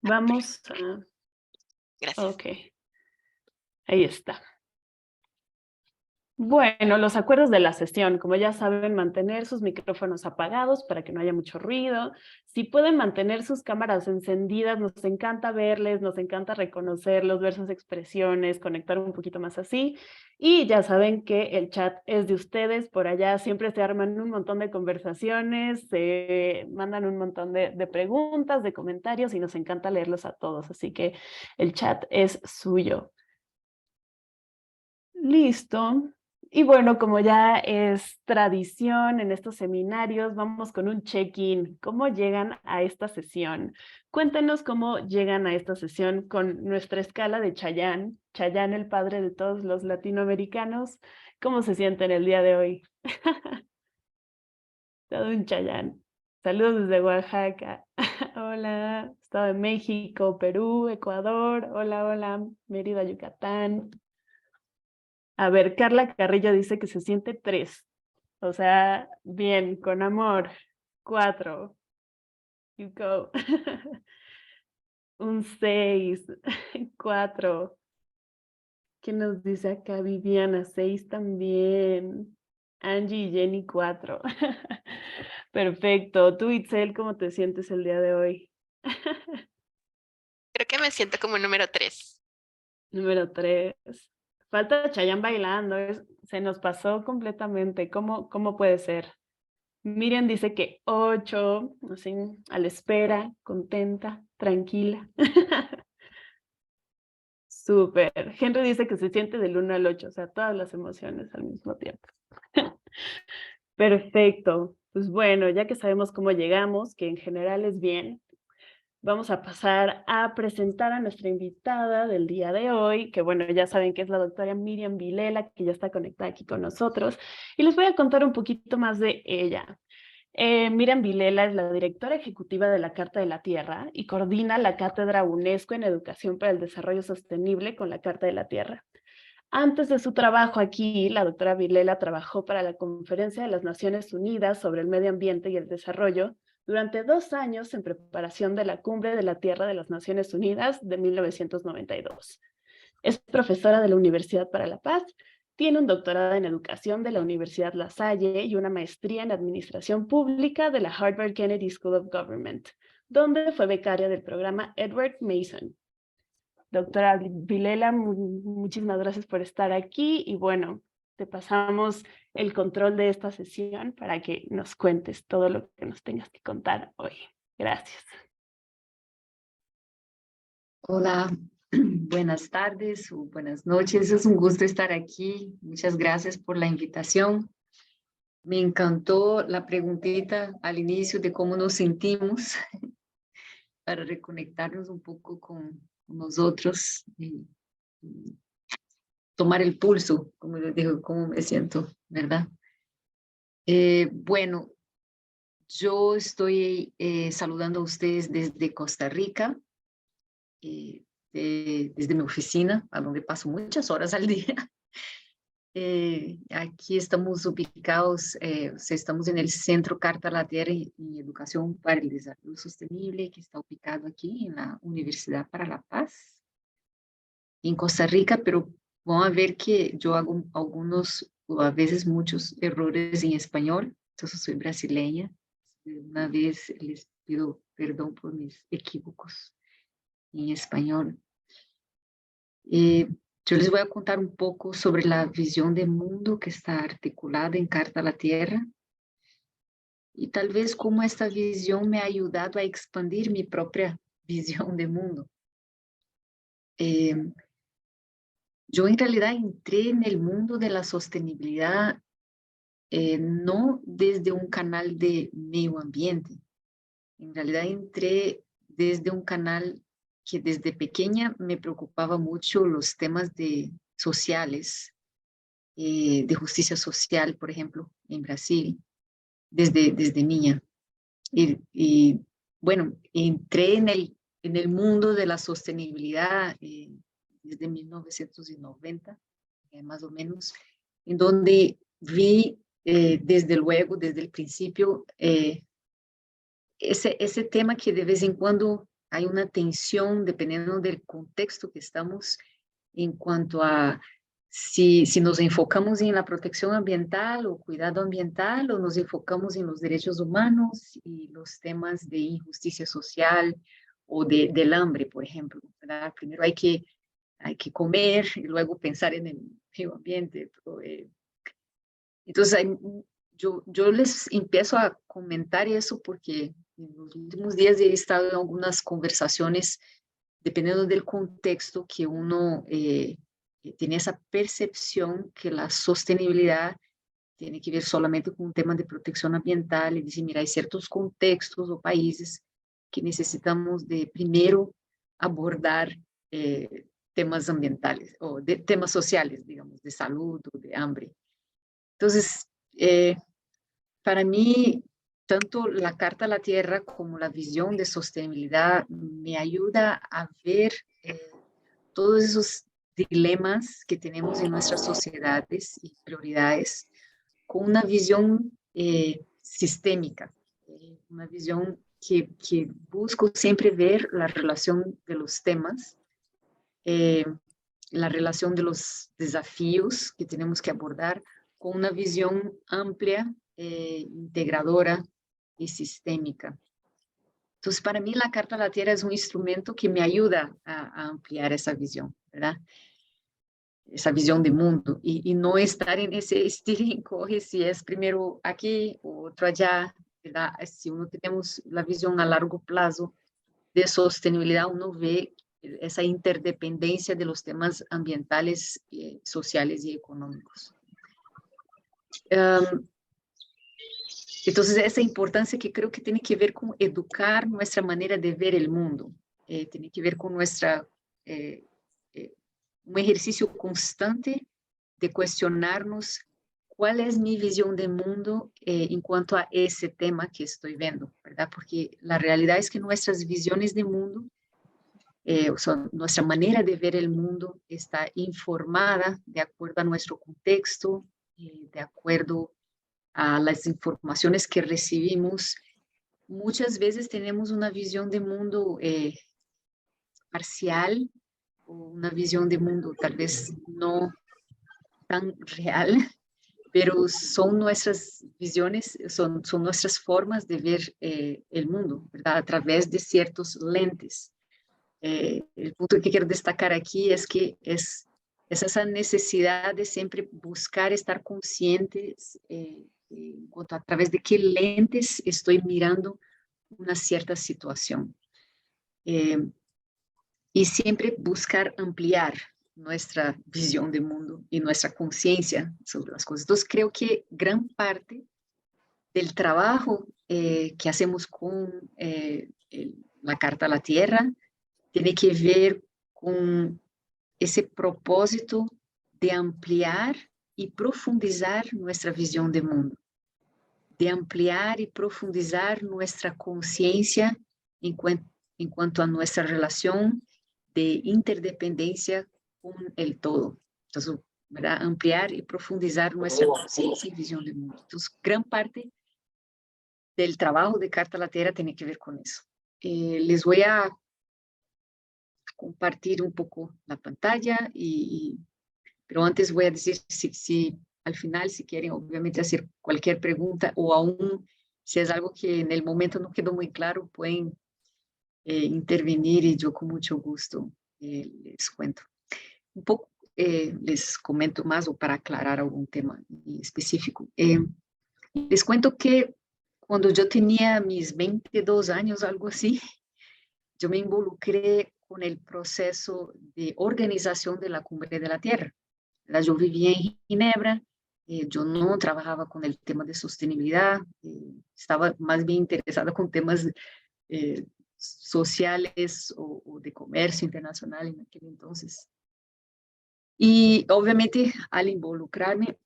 Vamos a... Gracias. Ok, ahí está. Bueno, los acuerdos de la sesión, como ya saben, mantener sus micrófonos apagados para que no haya mucho ruido. Si pueden mantener sus cámaras encendidas, nos encanta verles, nos encanta reconocerlos, ver sus expresiones, conectar un poquito más así. Y ya saben que el chat es de ustedes, por allá siempre se arman un montón de conversaciones, se mandan un montón de preguntas, de comentarios y nos encanta leerlos a todos, así que el chat es suyo. Listo. Y bueno, como ya es tradición en estos seminarios, vamos con un check-in. ¿Cómo llegan a esta sesión? Cuéntenos cómo llegan a esta sesión con nuestra escala de Chayanne. Chayanne, el padre de todos los latinoamericanos. ¿Cómo se sienten el día de hoy? Todo un Chayanne. Saludos desde Oaxaca. Hola, Estado de México, Perú, Ecuador. Hola, hola, Mérida, Yucatán. A ver, Carla Carrillo dice que se siente 3. O sea, bien, con amor. 4. You go. Un 6. 4. ¿Qué nos dice acá Viviana? 6 también. Angie y Jenny 4. Perfecto. Tú, Itzel, ¿cómo te sientes el día de hoy? Creo que me siento como número 3. Número 3. Falta Chayanne bailando. Se nos pasó completamente. ¿Cómo puede ser? Miriam dice que 8, así, a la espera, contenta, tranquila. Súper. Henry dice que se siente del 1 al 8, o sea, todas las emociones al mismo tiempo. Perfecto. Pues bueno, ya que sabemos cómo llegamos, que en general es bien, vamos a pasar a presentar a nuestra invitada del día de hoy, que bueno, ya saben que es la doctora Miriam Vilela, que ya está conectada aquí con nosotros, y les voy a contar un poquito más de ella. Miriam Vilela es la directora ejecutiva de la Carta de la Tierra y coordina la Cátedra UNESCO en Educación para el Desarrollo Sostenible con la Carta de la Tierra. Antes de su trabajo aquí, la doctora Vilela trabajó para la Conferencia de las Naciones Unidas sobre el Medio Ambiente y el Desarrollo durante 2 años en preparación de la Cumbre de la Tierra de las Naciones Unidas de 1992. Es profesora de la Universidad para la Paz, tiene un doctorado en educación de la Universidad La Salle y una maestría en administración pública de la Harvard Kennedy School of Government, donde fue becaria del programa Edward Mason. Doctora Vilela, muchísimas gracias por estar aquí y bueno, te pasamos el control de esta sesión para que nos cuentes todo lo que nos tengas que contar hoy. Gracias. Hola, buenas tardes o buenas noches. Es un gusto estar aquí. Muchas gracias por la invitación. Me encantó la preguntita al inicio de cómo nos sentimos para reconectarnos un poco con nosotros y tomar el pulso, como les digo, cómo me siento, ¿verdad? Bueno, yo estoy saludando a ustedes desde Costa Rica. Desde mi oficina, a donde paso muchas horas al día. Aquí estamos ubicados, estamos en el Centro Carta a la Tierra y Educación para el Desarrollo Sostenible, que está ubicado aquí en la Universidad para la Paz, en Costa Rica, pero van a ver que yo hago algunos, o a veces muchos errores en español, entonces soy brasileña. Una vez les pido perdón por mis equívocos en español. Yo les voy a contar un poco sobre la visión de mundo que está articulada en Carta a la Tierra y tal vez cómo esta visión me ha ayudado a expandir mi propia visión de mundo. Yo en realidad entré en el mundo de la sostenibilidad no desde un canal de medio ambiente. En realidad entré desde un canal que desde pequeña me preocupaba mucho los temas sociales, de justicia social, por ejemplo, en Brasil, desde niña. Bueno, entré en el mundo de la sostenibilidad desde 1990, más o menos, en donde vi desde luego, desde el principio, ese tema que de vez en cuando hay una tensión dependiendo del contexto que estamos en cuanto a si nos enfocamos en la protección ambiental o cuidado ambiental o nos enfocamos en los derechos humanos y los temas de injusticia social o del hambre, por ejemplo, ¿verdad? Primero hay que comer y luego pensar en el medio ambiente. Entonces, yo les empiezo a comentar eso porque en los últimos días he estado en algunas conversaciones, dependiendo del contexto, que uno tiene esa percepción que la sostenibilidad tiene que ver solamente con un tema de protección ambiental y dice, mira, hay ciertos contextos o países que necesitamos de primero abordar temas ambientales o de temas sociales, digamos, de salud o de hambre. Entonces, para mí, tanto la Carta a la Tierra como la visión de sostenibilidad me ayuda a ver todos esos dilemas que tenemos en nuestras sociedades y prioridades con una visión sistémica, una visión que busco siempre ver la relación de los temas, la relación de los desafíos que tenemos que abordar con una visión amplia, integradora y sistémica. Entonces, para mí, la Carta a la Tierra es un instrumento que me ayuda a ampliar esa visión, ¿verdad? Esa visión de mundo y no estar en ese estilo y corre si es primero aquí o otro allá, ¿verdad? Si uno tenemos la visión a largo plazo de sostenibilidad, uno ve esa interdependencia de los temas ambientales, sociales y económicos. Entonces, esa importancia que creo que tiene que ver con educar nuestra manera de ver el mundo, tiene que ver con nuestra... un ejercicio constante de cuestionarnos cuál es mi visión de mundo en cuanto a ese tema que estoy viendo, ¿verdad? Porque la realidad es que nuestras visiones de mundo, o sea, nuestra manera de ver el mundo está informada de acuerdo a nuestro contexto, de acuerdo a las informaciones que recibimos. Muchas veces tenemos una visión de mundo parcial, una visión de mundo tal vez no tan real, pero son nuestras visiones, son nuestras formas de ver el mundo, ¿verdad? A través de ciertos lentes. El punto que quiero destacar aquí es que es esa necesidad de siempre buscar estar conscientes en cuanto a través de qué lentes estoy mirando una cierta situación. Y siempre buscar ampliar nuestra visión de mundo y nuestra conciencia sobre las cosas. Entonces, creo que gran parte del trabajo que hacemos con la Carta a la Tierra tiene que ver con ese propósito de ampliar y profundizar nuestra visión de mundo, de ampliar y profundizar nuestra conciencia en cuanto a nuestra relación de interdependencia con el todo. Entonces, ¿verdad? Ampliar y profundizar nuestra conciencia y visión del mundo. Entonces, gran parte del trabajo de Carta a la Tierra tiene que ver con eso. Les voy a compartir un poco la pantalla, pero antes voy a decir si al final, si quieren, obviamente, hacer cualquier pregunta o aún si es algo que en el momento no quedó muy claro, pueden intervenir y yo con mucho gusto les cuento. Un poco les comento más o para aclarar algún tema específico. Les cuento que cuando yo tenía mis 22 años, algo así, yo me involucré con el proceso de organización de la Cumbre de la Tierra. Yo vivía en Ginebra, yo no trabajaba con el tema de sostenibilidad, estaba más bien interesada con temas sociales o de comercio internacional en aquel entonces. Y obviamente al involucrarme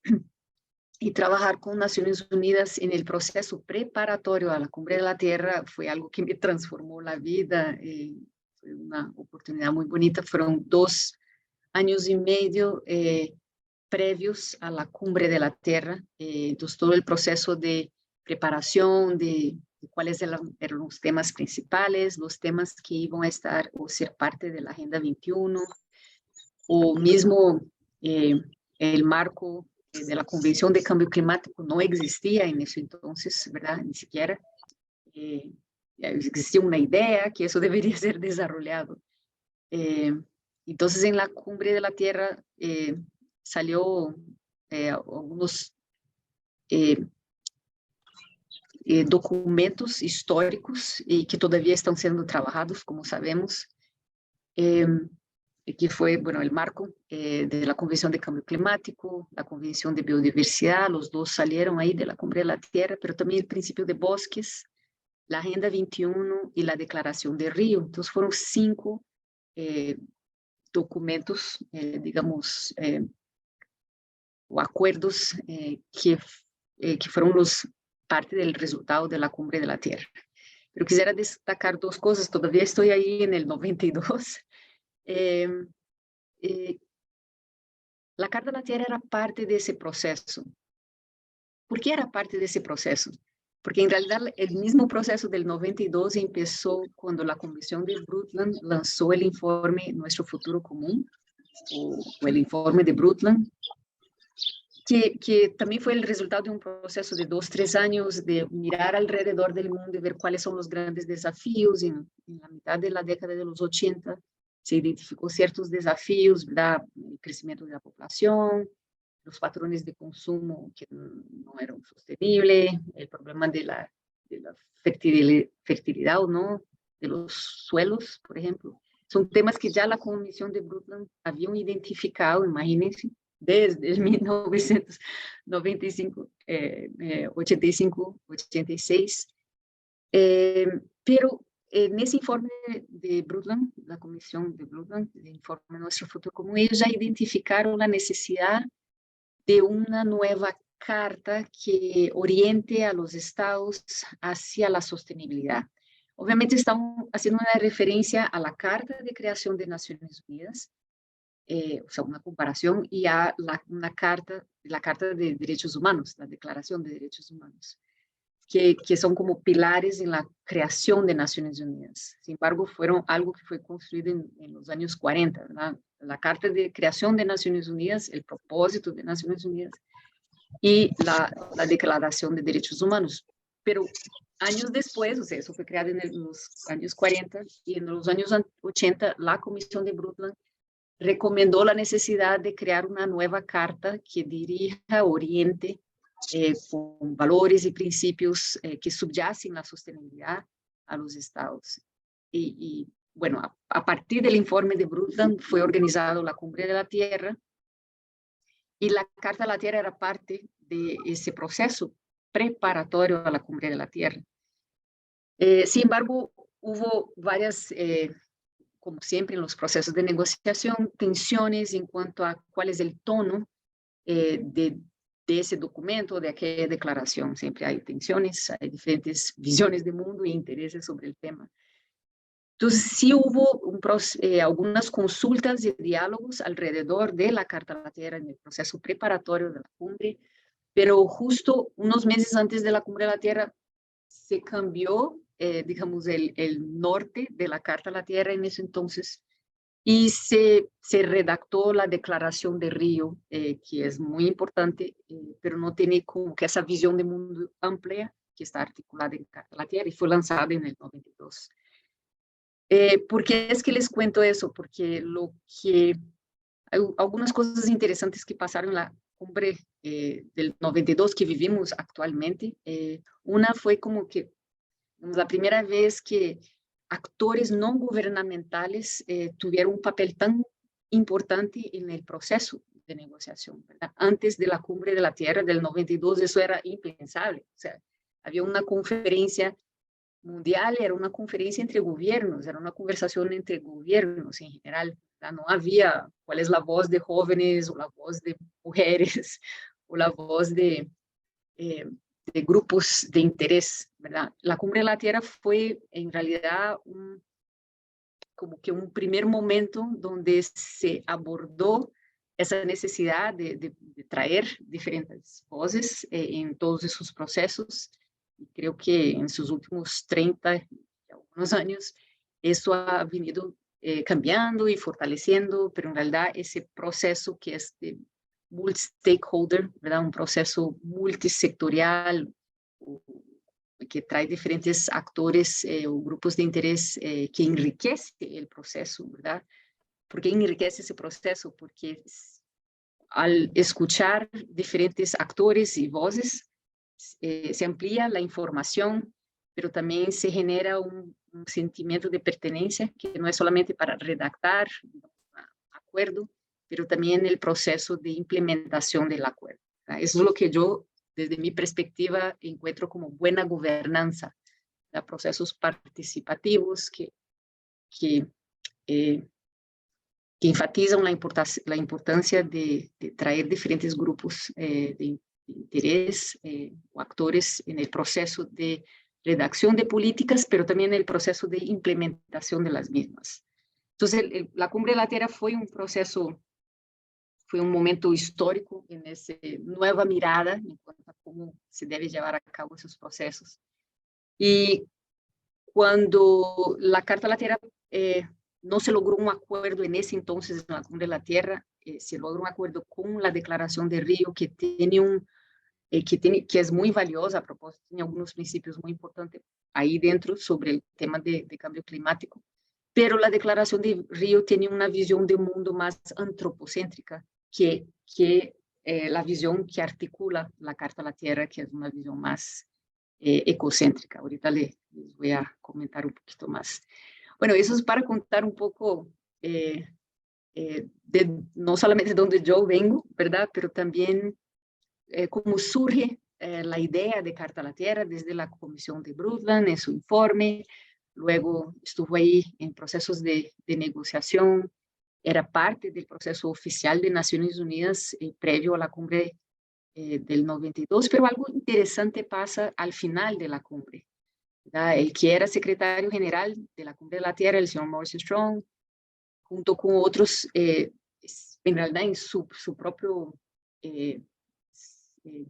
y trabajar con Naciones Unidas en el proceso preparatorio a la Cumbre de la Tierra fue algo que me transformó la vida, fue una oportunidad muy bonita, fueron 2 años y medio previos a la Cumbre de la Tierra, entonces todo el proceso de preparación, de cuáles eran los temas principales, los temas que iban a estar o ser parte de la Agenda 21, o mismo el marco de la Convención de Cambio Climático no existía en ese entonces, ¿verdad? Ni siquiera existía una idea que eso debería ser desarrollado. Entonces, en la Cumbre de la Tierra salió algunos documentos históricos y que todavía están siendo trabajados, como sabemos, que fue, bueno, el marco de la Convención de Cambio Climático, la Convención de Biodiversidad, los dos salieron ahí de la Cumbre de la Tierra, pero también el principio de bosques, la Agenda 21 y la Declaración de Río. Entonces fueron 5 documentos, digamos, o acuerdos que fueron parte del resultado de la Cumbre de la Tierra. Pero quisiera destacar 2 cosas, todavía estoy ahí en el 92. La Carta de la Tierra era parte de ese proceso. ¿Por qué era parte de ese proceso? Porque en realidad el mismo proceso del 92 empezó cuando la Comisión de Brundtland lanzó el informe Nuestro Futuro Común, o el informe de Brundtland, que también fue el resultado de un proceso de 2, 3 años de mirar alrededor del mundo y ver cuáles son los grandes desafíos. En la mitad de la década de los 80 se identificó ciertos desafíos, ¿verdad? El crecimiento de la población, los patrones de consumo que no eran sostenibles, el problema de la fertilidad o no, de los suelos, por ejemplo. Son temas que ya la Comisión de Brundtland habían identificado, imagínense, desde 1995, 85, 86. Pero en ese informe de Brundtland, la Comisión de Brundtland, el informe Nuestro Futuro Común, ellos ya identificaron la necesidad de una nueva carta que oriente a los estados hacia la sostenibilidad. Obviamente estamos haciendo una referencia a la Carta de Creación de Naciones Unidas, o sea, una comparación, y a la Carta de Derechos Humanos, la Declaración de Derechos Humanos, que son como pilares en la creación de Naciones Unidas. Sin embargo, fueron algo que fue construido en los años 40, ¿verdad? La Carta de Creación de Naciones Unidas, el propósito de Naciones Unidas, y la Declaración de Derechos Humanos. Pero años después, o sea, eso fue creado en los años 40, y en los años 80, la Comisión de Brundtland recomendó la necesidad de crear una nueva carta que dirija, oriente, con valores y principios que subyacen la sostenibilidad a los estados. Y bueno, a partir del informe de Brundtland fue organizada la Cumbre de la Tierra, y la Carta de la Tierra era parte de ese proceso preparatorio a la Cumbre de la Tierra. Sin embargo, hubo varias, como siempre en los procesos de negociación, tensiones en cuanto a cuál es el tono de ese documento, de aquella declaración. Siempre hay tensiones, hay diferentes visiones de mundo y intereses sobre el tema. Entonces, sí hubo algunas consultas y diálogos alrededor de la Carta de la Tierra en el proceso preparatorio de la cumbre, pero justo unos meses antes de la Cumbre de la Tierra se cambió, digamos, el norte de la Carta de la Tierra en ese entonces, y se redactó la Declaración de Río, que es muy importante, pero no tiene como que esa visión de mundo amplia que está articulada en Carta de la Tierra, y fue lanzada en el 92. ¿Por qué es que les cuento eso? Porque hay algunas cosas interesantes que pasaron en la cumbre del 92 que vivimos actualmente. Una fue como que la primera vez que actores no gubernamentales tuvieron un papel tan importante en el proceso de negociación, ¿verdad? Antes de la Cumbre de la Tierra del 92 eso era impensable. O sea, había una conferencia mundial, era una conferencia entre gobiernos, era una conversación entre gobiernos en general. ¿Verdad? No había cuál es la voz de jóvenes o la voz de mujeres o la voz de grupos de interés, ¿verdad? La Cumbre de la Tierra fue en realidad como que un primer momento donde se abordó esa necesidad de traer diferentes voces en todos esos procesos, Y creo que en sus últimos 30 y algunos años, eso ha venido cambiando y fortaleciendo, pero en realidad ese proceso que es de multi-stakeholder, ¿verdad? Un proceso multisectorial que trae diferentes actores o grupos de interés que enriquece el proceso, ¿verdad? ¿Por qué enriquece ese proceso? Porque al escuchar diferentes actores y voces, se amplía la información, pero también se genera un sentimiento de pertenencia que no es solamente para redactar un acuerdo, pero también el proceso de implementación del acuerdo. Eso es lo que yo, desde mi perspectiva, encuentro como buena gobernanza, procesos participativos que enfatizan la importancia de traer diferentes grupos de interés o actores en el proceso de redacción de políticas, pero también en el proceso de implementación de las mismas. Entonces, la Cumbre de la Tierra fue un proceso, fue un momento histórico en esa nueva mirada en cuanto a cómo se debe llevar a cabo esos procesos. Y cuando la Carta de la Tierra no se logró un acuerdo en ese entonces en la Cumbre de la Tierra, se logró un acuerdo con la Declaración de Río, que tiene que es muy valiosa, a propósito, tiene algunos principios muy importantes ahí dentro sobre el tema de cambio climático, pero la Declaración de Río tiene una visión de mundo más antropocéntrica que la visión que articula la Carta de la Tierra, que es una visión más ecocéntrica. Ahorita les voy a comentar un poquito más. Bueno, eso es para contar un poco no solamente de donde yo vengo, ¿verdad? Pero también cómo surge la idea de Carta a la Tierra desde la Comisión de Brundtland en su informe. Luego estuvo ahí en procesos de negociación, era parte del proceso oficial de Naciones Unidas previo a la cumbre del 92, pero algo interesante pasa al final de la cumbre. El que era secretario general de la Cumbre de la Tierra, el señor Maurice Strong, junto con otros, en realidad en su propio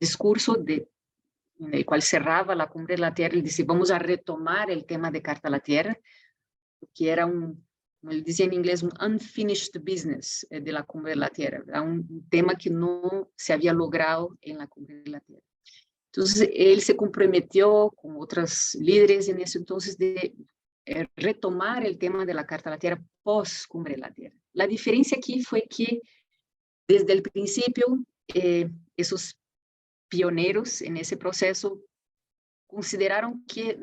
discurso en el cual cerraba la Cumbre de la Tierra, él dice, vamos a retomar el tema de Carta a la Tierra, que era como él decía en inglés, un unfinished business de la Cumbre de la Tierra, ¿verdad? Un tema que no se había logrado en la Cumbre de la Tierra. Entonces, él se comprometió con otros líderes en ese entonces de retomar el tema de la Carta a la Tierra post-Cumbre de la Tierra. La diferencia aquí fue que desde el principio, esos pioneros en ese proceso consideraron que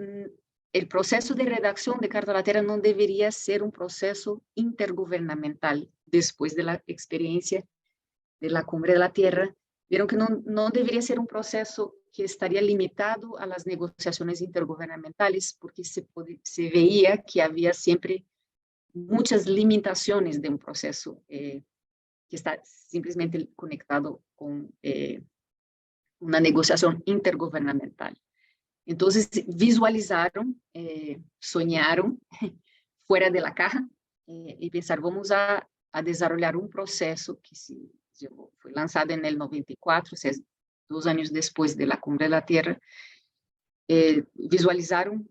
el proceso de redacción de Carta a la Tierra no debería ser un proceso intergubernamental después de la experiencia de la Cumbre de la Tierra. Vieron que no debería ser un proceso que estaría limitado a las negociaciones intergubernamentales, porque se veía que había siempre muchas limitaciones de un proceso que está simplemente conectado con una negociación intergubernamental. Entonces, visualizaron, soñaron fuera de la caja y pensaron, vamos a desarrollar un proceso que fue lanzado en el 94, o sea, 2 años después de la Cumbre de la Tierra. Visualizaron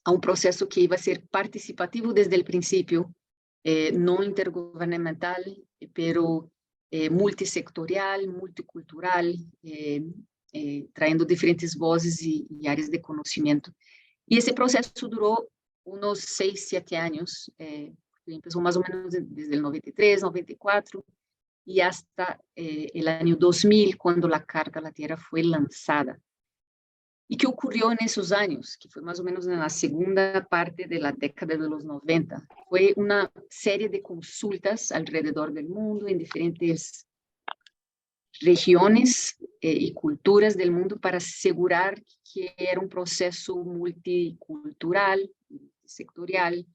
a un proceso que iba a ser participativo desde el principio, no intergubernamental, pero multisectorial, multicultural, trayendo diferentes voces y áreas de conocimiento. Y ese proceso duró unos 6, 7 años, empezó más o menos desde el 93, 94, y hasta el año 2000, cuando la Carta a la Tierra fue lanzada. ¿Y qué ocurrió en esos años? Que fue más o menos en la segunda parte de la década de los 90. Fue una serie de consultas alrededor del mundo, en diferentes regiones y culturas del mundo, para asegurar que era un proceso multicultural, sectorial,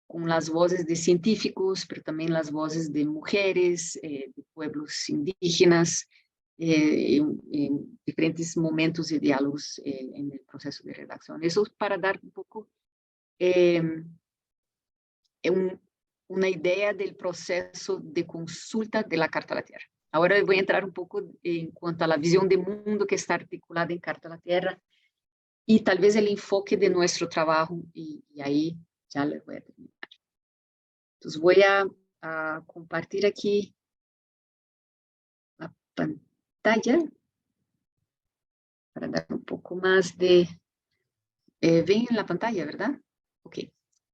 con las voces de científicos, pero también las voces de mujeres, de pueblos indígenas, en diferentes momentos y diálogos en el proceso de redacción. Eso es para dar un poco una idea del proceso de consulta de la Carta a la Tierra. Ahora voy a entrar un poco en cuanto a la visión de mundo que está articulada en Carta a la Tierra y tal vez el enfoque de nuestro trabajo, y ahí ya les voy a terminar. Entonces voy a compartir aquí la pantalla para dar un poco más de... ven en la pantalla, ¿verdad? Ok.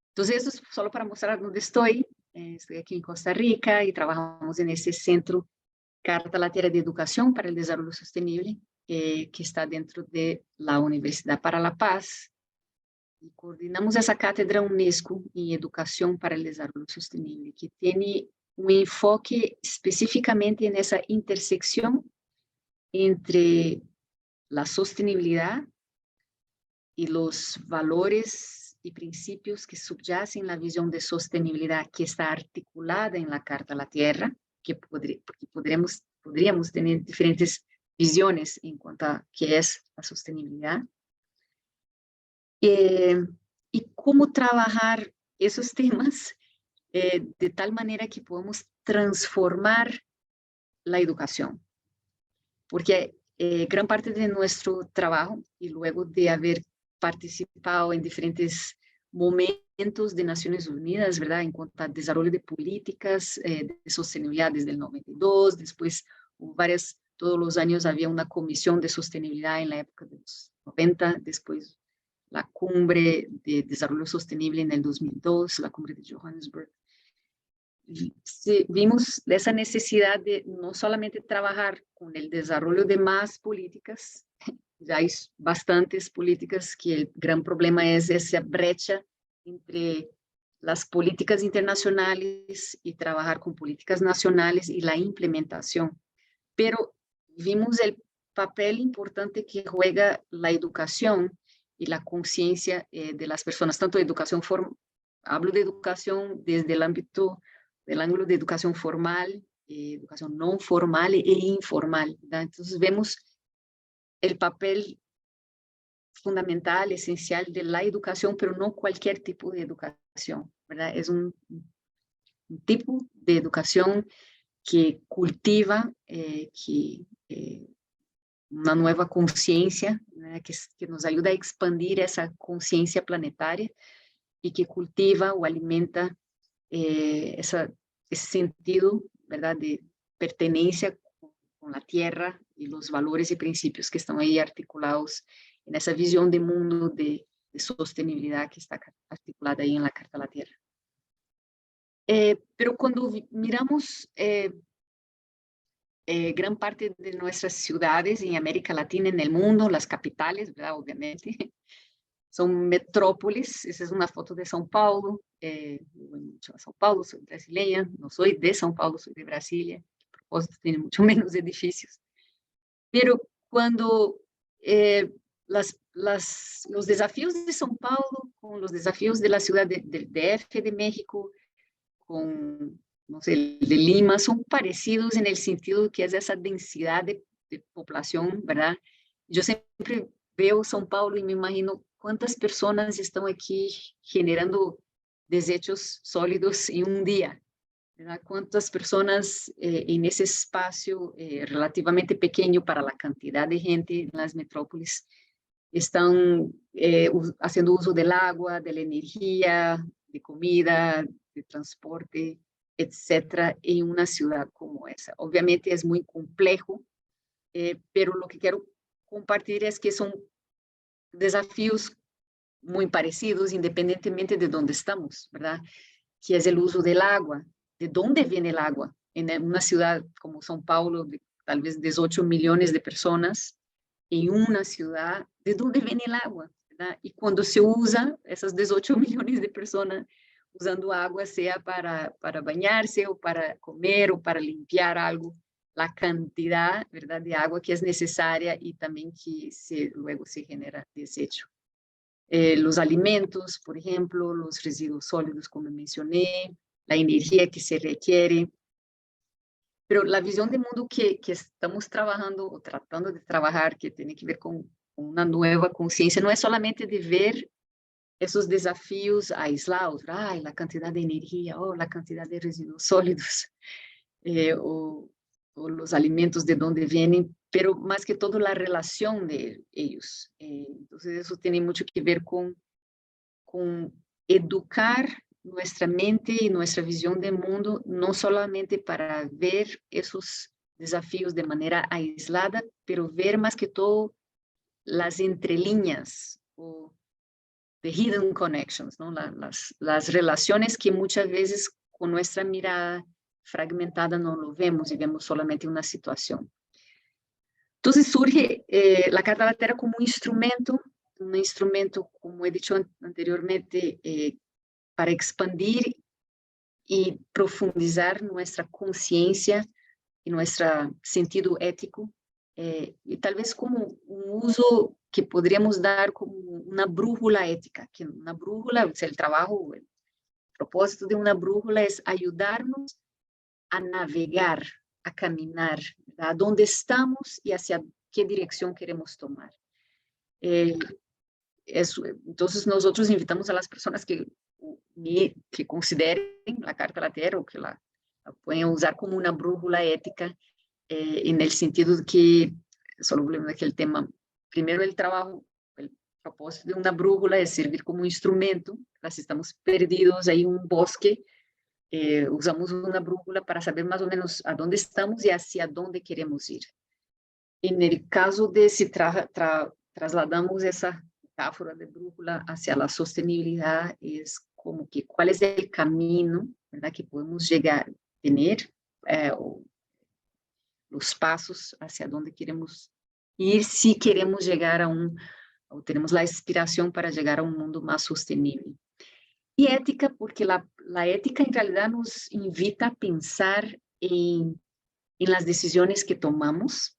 Entonces, esto es solo para mostrar dónde estoy. Estoy aquí en Costa Rica y trabajamos en este centro Carta a la Tierra de Educación para el Desarrollo Sostenible, que está dentro de la Universidad para la Paz. Y coordinamos esa cátedra UNESCO en Educación para el Desarrollo Sostenible, que tiene un enfoque específicamente en esa intersección entre la sostenibilidad y los valores y principios que subyacen la visión de sostenibilidad que está articulada en la Carta a la Tierra, porque podríamos tener diferentes visiones en cuanto a qué es la sostenibilidad, y cómo trabajar esos temas de tal manera que podamos transformar la educación. Porque gran parte de nuestro trabajo, y luego de haber participado en diferentes momentos de Naciones Unidas, ¿verdad? En cuanto al desarrollo de políticas de sostenibilidad desde el 92, después hubo todos los años había una comisión de sostenibilidad en la época de los 90, después la cumbre de desarrollo sostenible en el 2002, la cumbre de Johannesburg. Vimos esa necesidad de no solamente trabajar con el desarrollo de más políticas, ya hay bastantes políticas, que el gran problema es esa brecha entre las políticas internacionales y trabajar con políticas nacionales y la implementación. Pero vimos el papel importante que juega la educación y la conciencia de las personas, tanto educación formal, hablo de educación desde el ámbito del ángulo de educación formal, educación no formal e informal, ¿verdad? Entonces vemos el papel fundamental, esencial de la educación, pero no cualquier tipo de educación, ¿verdad? Es un tipo de educación que cultiva una nueva conciencia, ¿verdad? Que nos ayuda a expandir esa conciencia planetaria y que cultiva o alimenta ese sentido, ¿verdad?, de pertenencia con la tierra y los valores y principios que están ahí articulados en esa visión de mundo de sostenibilidad que está articulada ahí en la Carta a la Tierra. Pero cuando miramos gran parte de nuestras ciudades en América Latina, en el mundo, las capitales, ¿verdad?, obviamente, son metrópolis. Esa es una foto de São Paulo. Voy mucho a São Paulo, soy brasileña, no soy de São Paulo, soy de Brasilia. A propósito, tiene mucho menos edificios. Pero cuando los desafíos de São Paulo con los desafíos de la ciudad del DF de México, con, no sé, de Lima, son parecidos en el sentido que es esa densidad de población, ¿verdad? Yo siempre veo São Paulo y me imagino cuántas personas están aquí generando desechos sólidos en un día, ¿verdad? Cuántas personas en ese espacio relativamente pequeño para la cantidad de gente en las metrópolis están haciendo uso del agua, de la energía, de comida, de transporte, etcétera, en una ciudad como esa. Obviamente es muy complejo, pero lo que quiero compartir es que son desafíos muy parecidos independientemente de dónde estamos, ¿verdad? Que es el uso del agua. ¿De dónde viene el agua? En una ciudad como São Paulo, de tal vez 18 millones de personas, en una ciudad, ¿de dónde viene el agua? ¿Verdad? Y cuando se usa, esas 18 millones de personas usando agua, sea para bañarse o para comer o para limpiar algo, la cantidad, ¿verdad?, de agua que es necesaria y también que luego se genera desecho. Los alimentos, por ejemplo, los residuos sólidos, como mencioné, la energía que se requiere. Pero la visión de mundo que estamos trabajando o tratando de trabajar, que tiene que ver con una nueva conciencia, no es solamente de ver esos desafíos aislados, la cantidad de energía, la cantidad de residuos sólidos, o o los alimentos de dónde vienen, pero más que todo la relación de ellos. Entonces eso tiene mucho que ver con educar nuestra mente y nuestra visión del mundo, no solamente para ver esos desafíos de manera aislada, pero ver más que todo las entrelíneas o the hidden connections, ¿no? Las relaciones que muchas veces con nuestra mirada fragmentada no lo vemos y vemos solamente una situación. Entonces surge la carta de la Tierra como un instrumento, como he dicho anteriormente, para expandir y profundizar nuestra conciencia y nuestro sentido ético, y tal vez como un uso que podríamos dar como una brújula ética, que una brújula, o sea, el trabajo, el propósito de una brújula es ayudarnos a navegar, a caminar, ¿verdad? A dónde estamos y hacia qué dirección queremos tomar. Entonces nosotros invitamos a las personas que consideren la Carta de la Tierra o que la pueden usar como una brújula ética, en el sentido de que, solo volvemos aquí el tema, primero el trabajo, el propósito de una brújula es servir como un instrumento, si estamos perdidos ahí en un bosque, usamos una brújula para saber más o menos a dónde estamos y hacia dónde queremos ir. En el caso de si trasladamos esa metáfora de brújula hacia la sostenibilidad, es como que cuál es el camino, ¿verdad?, que podemos llegar a tener, los pasos hacia dónde queremos ir, si queremos llegar o tenemos la inspiración para llegar a un mundo más sostenible. Y ética, porque la ética en realidad nos invita a pensar en las decisiones que tomamos,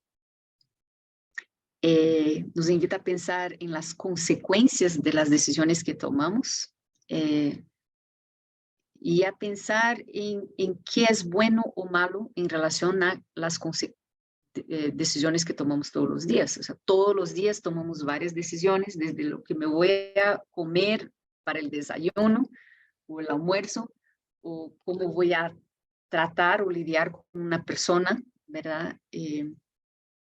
nos invita a pensar en las consecuencias de las decisiones que tomamos, y a pensar en qué es bueno o malo en relación a las decisiones que tomamos todos los días. O sea, todos los días tomamos varias decisiones, desde lo que me voy a comer para el desayuno o el almuerzo, o cómo voy a tratar o lidiar con una persona, ¿verdad?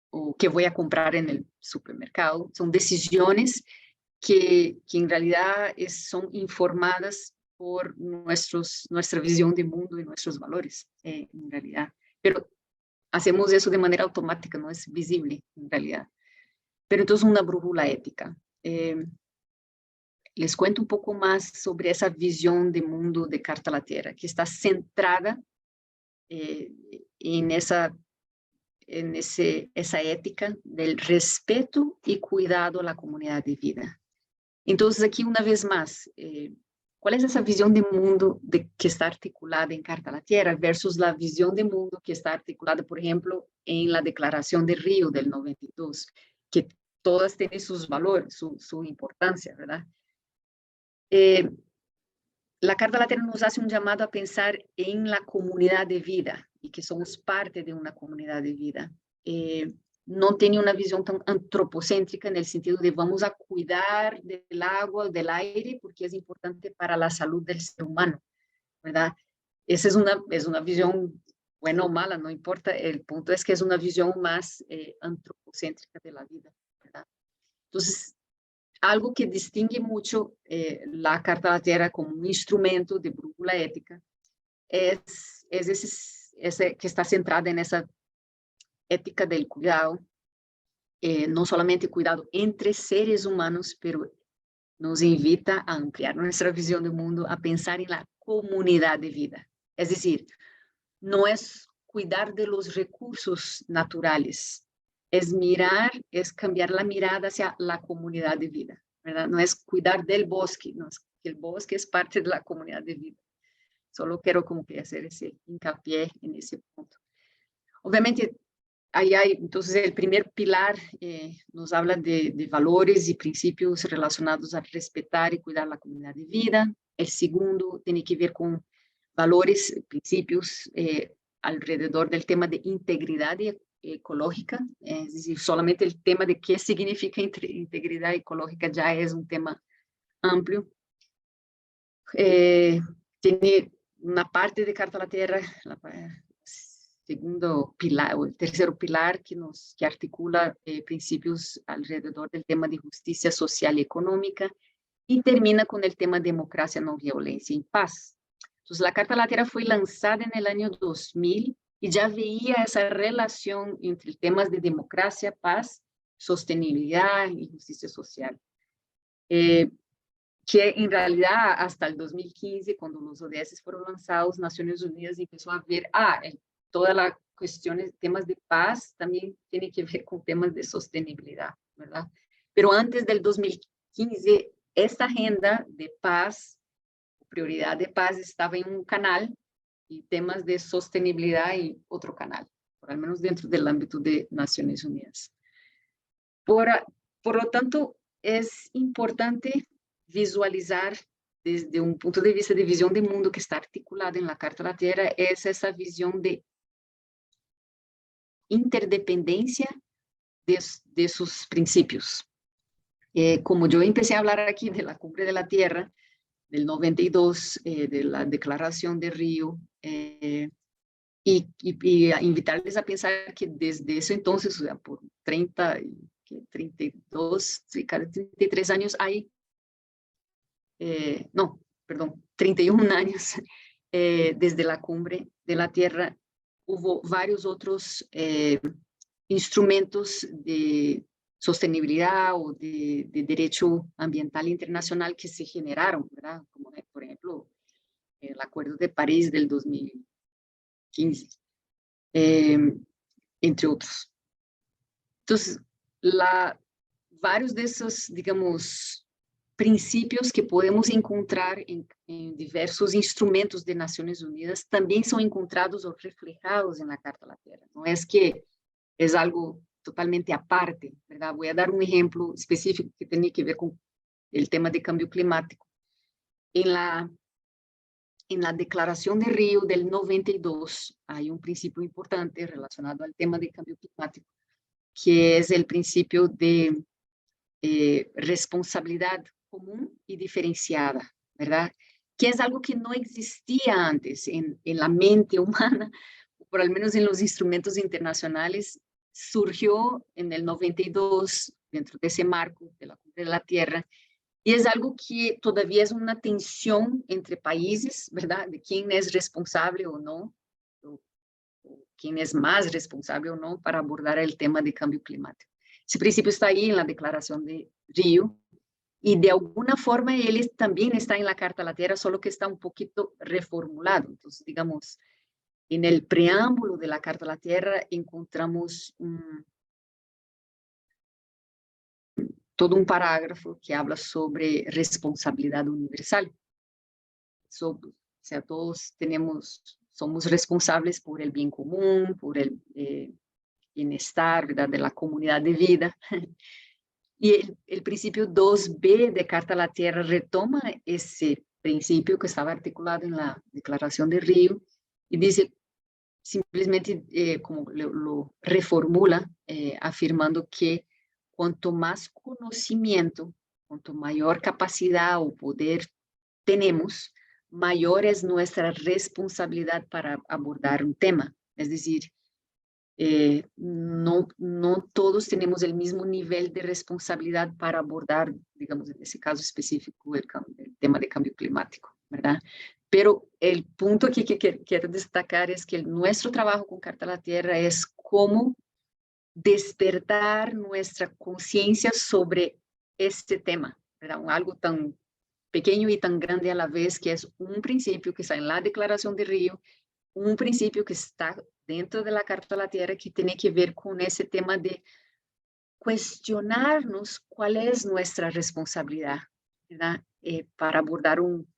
O qué voy a comprar en el supermercado. Son decisiones que en realidad son informadas por nuestra visión de mundo y nuestros valores, en realidad. Pero hacemos eso de manera automática, no es visible en realidad. Pero entonces una brújula ética. Les cuento un poco más sobre esa visión de mundo de Carta a la Tierra, que está centrada en esa ética del respeto y cuidado a la comunidad de vida. Entonces, aquí una vez más, ¿cuál es esa visión de mundo que está articulada en Carta a la Tierra versus la visión de mundo que está articulada, por ejemplo, en la Declaración de Río del 92, que todas tienen sus valores, su importancia, ¿verdad? La Carta a la Tierra nos hace un llamado a pensar en la comunidad de vida y que somos parte de una comunidad de vida. No tiene una visión tan antropocéntrica en el sentido de vamos a cuidar del agua, del aire, porque es importante para la salud del ser humano, ¿verdad? Esa es una visión buena o mala, no importa, el punto es que es una visión más antropocéntrica de la vida, ¿verdad? Entonces, algo que distingue mucho la Carta a la Tierra como un instrumento de brújula ética es ese que está centrada en esa ética del cuidado, no solamente cuidado entre seres humanos, pero nos invita a ampliar nuestra visión del mundo, a pensar en la comunidad de vida. Es decir, no es cuidar de los recursos naturales, es cambiar la mirada hacia la comunidad de vida, ¿verdad? No es cuidar del bosque, no es que el bosque es parte de la comunidad de vida. Solo quiero como que hacer ese hincapié en ese punto. Obviamente, ahí hay, entonces, el primer pilar nos habla de valores y principios relacionados a respetar y cuidar la comunidad de vida. El segundo tiene que ver con valores, principios alrededor del tema de integridad ecológica, es decir, solamente el tema de qué significa integridad ecológica ya es un tema amplio. Tiene una parte de Carta a la Tierra, segundo pilar, o el tercer pilar que articula principios alrededor del tema de justicia social y económica y termina con el tema democracia, no violencia y paz. Entonces, la Carta de la Tierra fue lanzada en el año 2000 y ya veía esa relación entre temas de democracia, paz, sostenibilidad y justicia social. Que en realidad hasta el 2015, cuando los ODS fueron lanzados, Naciones Unidas empezó a ver, toda la cuestiones, temas de paz también tiene que ver con temas de sostenibilidad, ¿verdad? Pero antes del 2015, esta agenda de paz, prioridad de paz, estaba en un canal y temas de sostenibilidad y otro canal, por al menos dentro del ámbito de Naciones Unidas. Por lo tanto, es importante visualizar desde un punto de vista de visión de mundo que está articulada en la Carta de la Tierra, es esa visión de interdependencia de sus principios. Como yo empecé a hablar aquí de la Cumbre de la Tierra, del 92, de la Declaración de Río, y a invitarles a pensar que desde ese entonces, o sea, por 32, cada 33 años hay, 31 años desde la Cumbre de la Tierra, hubo varios otros instrumentos de sostenibilidad o de derecho ambiental internacional que se generaron, ¿verdad? Como por ejemplo el Acuerdo de París del 2015, entre otros. Entonces, varios de esos, digamos, principios que podemos encontrar en diversos instrumentos de Naciones Unidas también son encontrados o reflejados en la Carta de la Tierra. No es que es algo totalmente aparte, ¿verdad? Voy a dar un ejemplo específico que tiene que ver con el tema de cambio climático. En la Declaración de Río del 92 hay un principio importante relacionado al tema de cambio climático, que es el principio de responsabilidad común y diferenciada, ¿verdad? Que es algo que no existía antes en la mente humana, por al menos en los instrumentos internacionales. Surgió en el 92 dentro de ese marco de la Cumbre de la Tierra, y es algo que todavía es una tensión entre países, ¿verdad? De quién es responsable o no, o quién es más responsable o no para abordar el tema de cambio climático. Ese principio está ahí en la Declaración de Río, y de alguna forma él también está en la Carta de la Tierra, solo que está un poquito reformulado. Entonces, digamos, en el preámbulo de la Carta de la Tierra encontramos todo un parágrafo que habla sobre responsabilidad universal. O sea, todos somos responsables por el bien común, por el bienestar, ¿verdad?, de la comunidad de vida. Y el principio 2b de Carta a la Tierra retoma ese principio que estaba articulado en la Declaración de Río y dice, simplemente como lo reformula, afirmando que cuanto más conocimiento, cuanto mayor capacidad o poder tenemos, mayor es nuestra responsabilidad para abordar un tema. Es decir, no todos tenemos el mismo nivel de responsabilidad para abordar, digamos, en ese caso específico, el tema de cambio climático, ¿verdad? Pero el punto aquí que quiero destacar es que nuestro trabajo con Carta a la Tierra es cómo despertar nuestra conciencia sobre este tema, ¿verdad? Algo tan pequeño y tan grande a la vez, que es un principio que está en la Declaración de Río, un principio que está dentro de la Carta de la Tierra, que tiene que ver con ese tema de cuestionarnos cuál es nuestra responsabilidad, ¿verdad? Para abordar un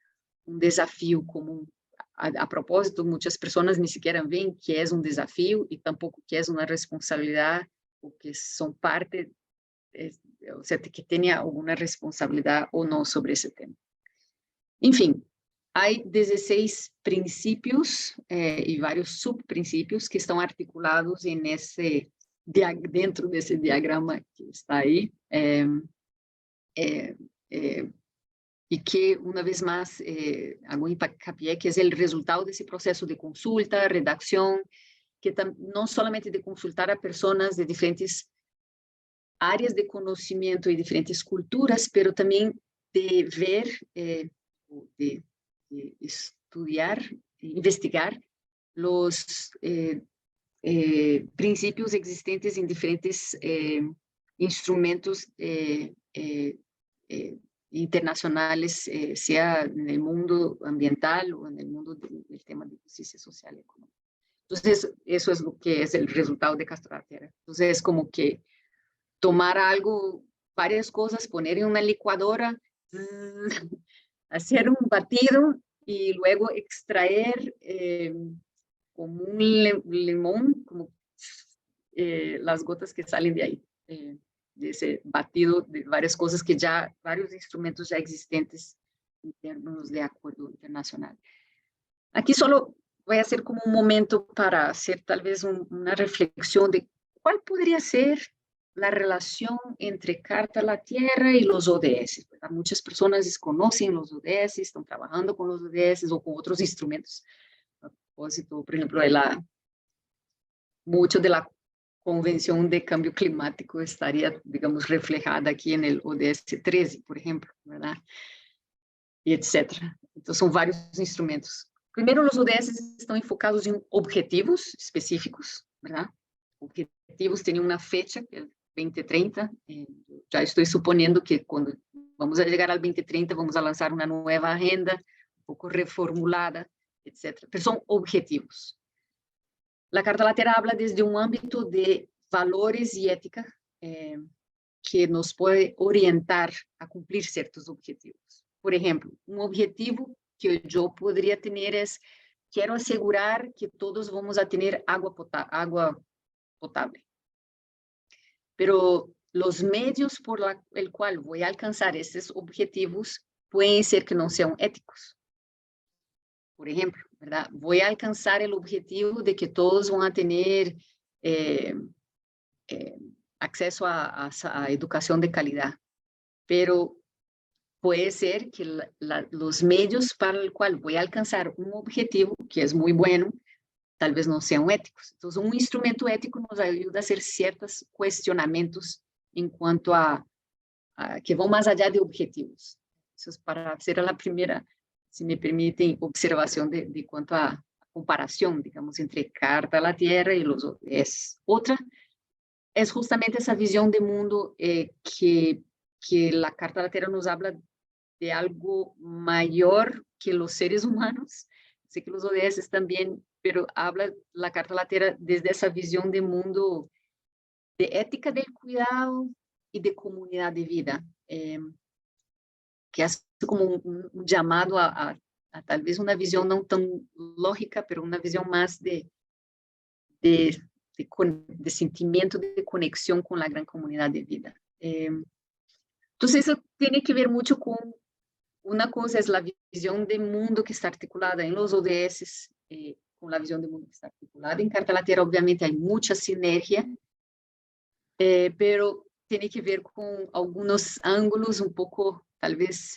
desafío común. A propósito, muchas personas ni siquiera ven que es un desafío y tampoco que es una responsabilidad o que son parte, o sea, que tiene alguna responsabilidad o no sobre ese tema. En fin, hay 16 principios y varios subprincipios que están articulados en dentro de ese diagrama que está ahí. Y que, una vez más, hago hincapié que es el resultado de ese proceso de consulta, redacción, no solamente de consultar a personas de diferentes áreas de conocimiento y diferentes culturas, pero también de ver, de estudiar, investigar los principios existentes en diferentes instrumentos internacionales, sea en el mundo ambiental o en el mundo del tema de justicia social y económica. Entonces, eso es lo que es el resultado de Castro La Tierra. Entonces, es como que tomar algo, varias cosas, poner en una licuadora, hacer un batido y luego extraer como un limón, como las gotas que salen de ahí, de ese batido de varias cosas que ya, varios instrumentos ya existentes en términos de acuerdo internacional. Aquí solo voy a hacer como un momento para hacer tal vez una reflexión de cuál podría ser la relación entre Carta a la Tierra y los ODS. ¿Verdad? Muchas personas desconocen los ODS, están trabajando con los ODS o con otros instrumentos. A propósito, por ejemplo, mucho de la Convención de Cambio Climático estaría, digamos, reflejada aquí en el ODS 13, por ejemplo, ¿verdad? Y etcétera. Entonces, son varios instrumentos. Primero, los ODS estão enfocados em objetivos específicos, ¿verdad? Objetivos têm uma fecha, que é 2030. Já estou suponendo que quando vamos a chegar ao 2030, vamos a lançar uma nova agenda, pouco reformulada, etc. Mas são objetivos. A Carta La Tierra habla desde um âmbito de valores e ética que nos pode orientar a cumprir certos objetivos. Por exemplo, um objetivo que eu poderia ter é: quero assegurar que todos vamos a ter água potável. Pero os meios por el cual vou alcançar esses objetivos podem ser que não sejam éticos. Por exemplo, ¿verdad? Vou alcançar o objetivo de que todos vão a ter acesso a educação de qualidade, pero puede ser que los medios para el cual voy a alcanzar un objetivo, que es muy bueno, tal vez no sean éticos. Entonces, un instrumento ético nos ayuda a hacer ciertos cuestionamientos en cuanto a que van más allá de objetivos. Eso es para hacer la primera, si me permiten, observación de cuanto a comparación, digamos, entre Carta a la Tierra y los ODS. Otra es justamente esa visión de mundo que la Carta a la Tierra nos habla de algo mayor que los seres humanos. Sé que los ODS también, pero habla la Carta a la Tierra desde esa visión de mundo de ética del cuidado y de comunidad de vida, que hace como un llamado a tal vez una visión no tan lógica, pero una visión más de sentimiento de conexión con la gran comunidad de vida. Entonces, eso tiene que ver mucho con una cosa es la visión de mundo que está articulada en los ODS, con la visión de mundo que está articulada en Carta a la Tierra. Obviamente hay mucha sinergia, pero tiene que ver con algunos ángulos un poco, tal vez,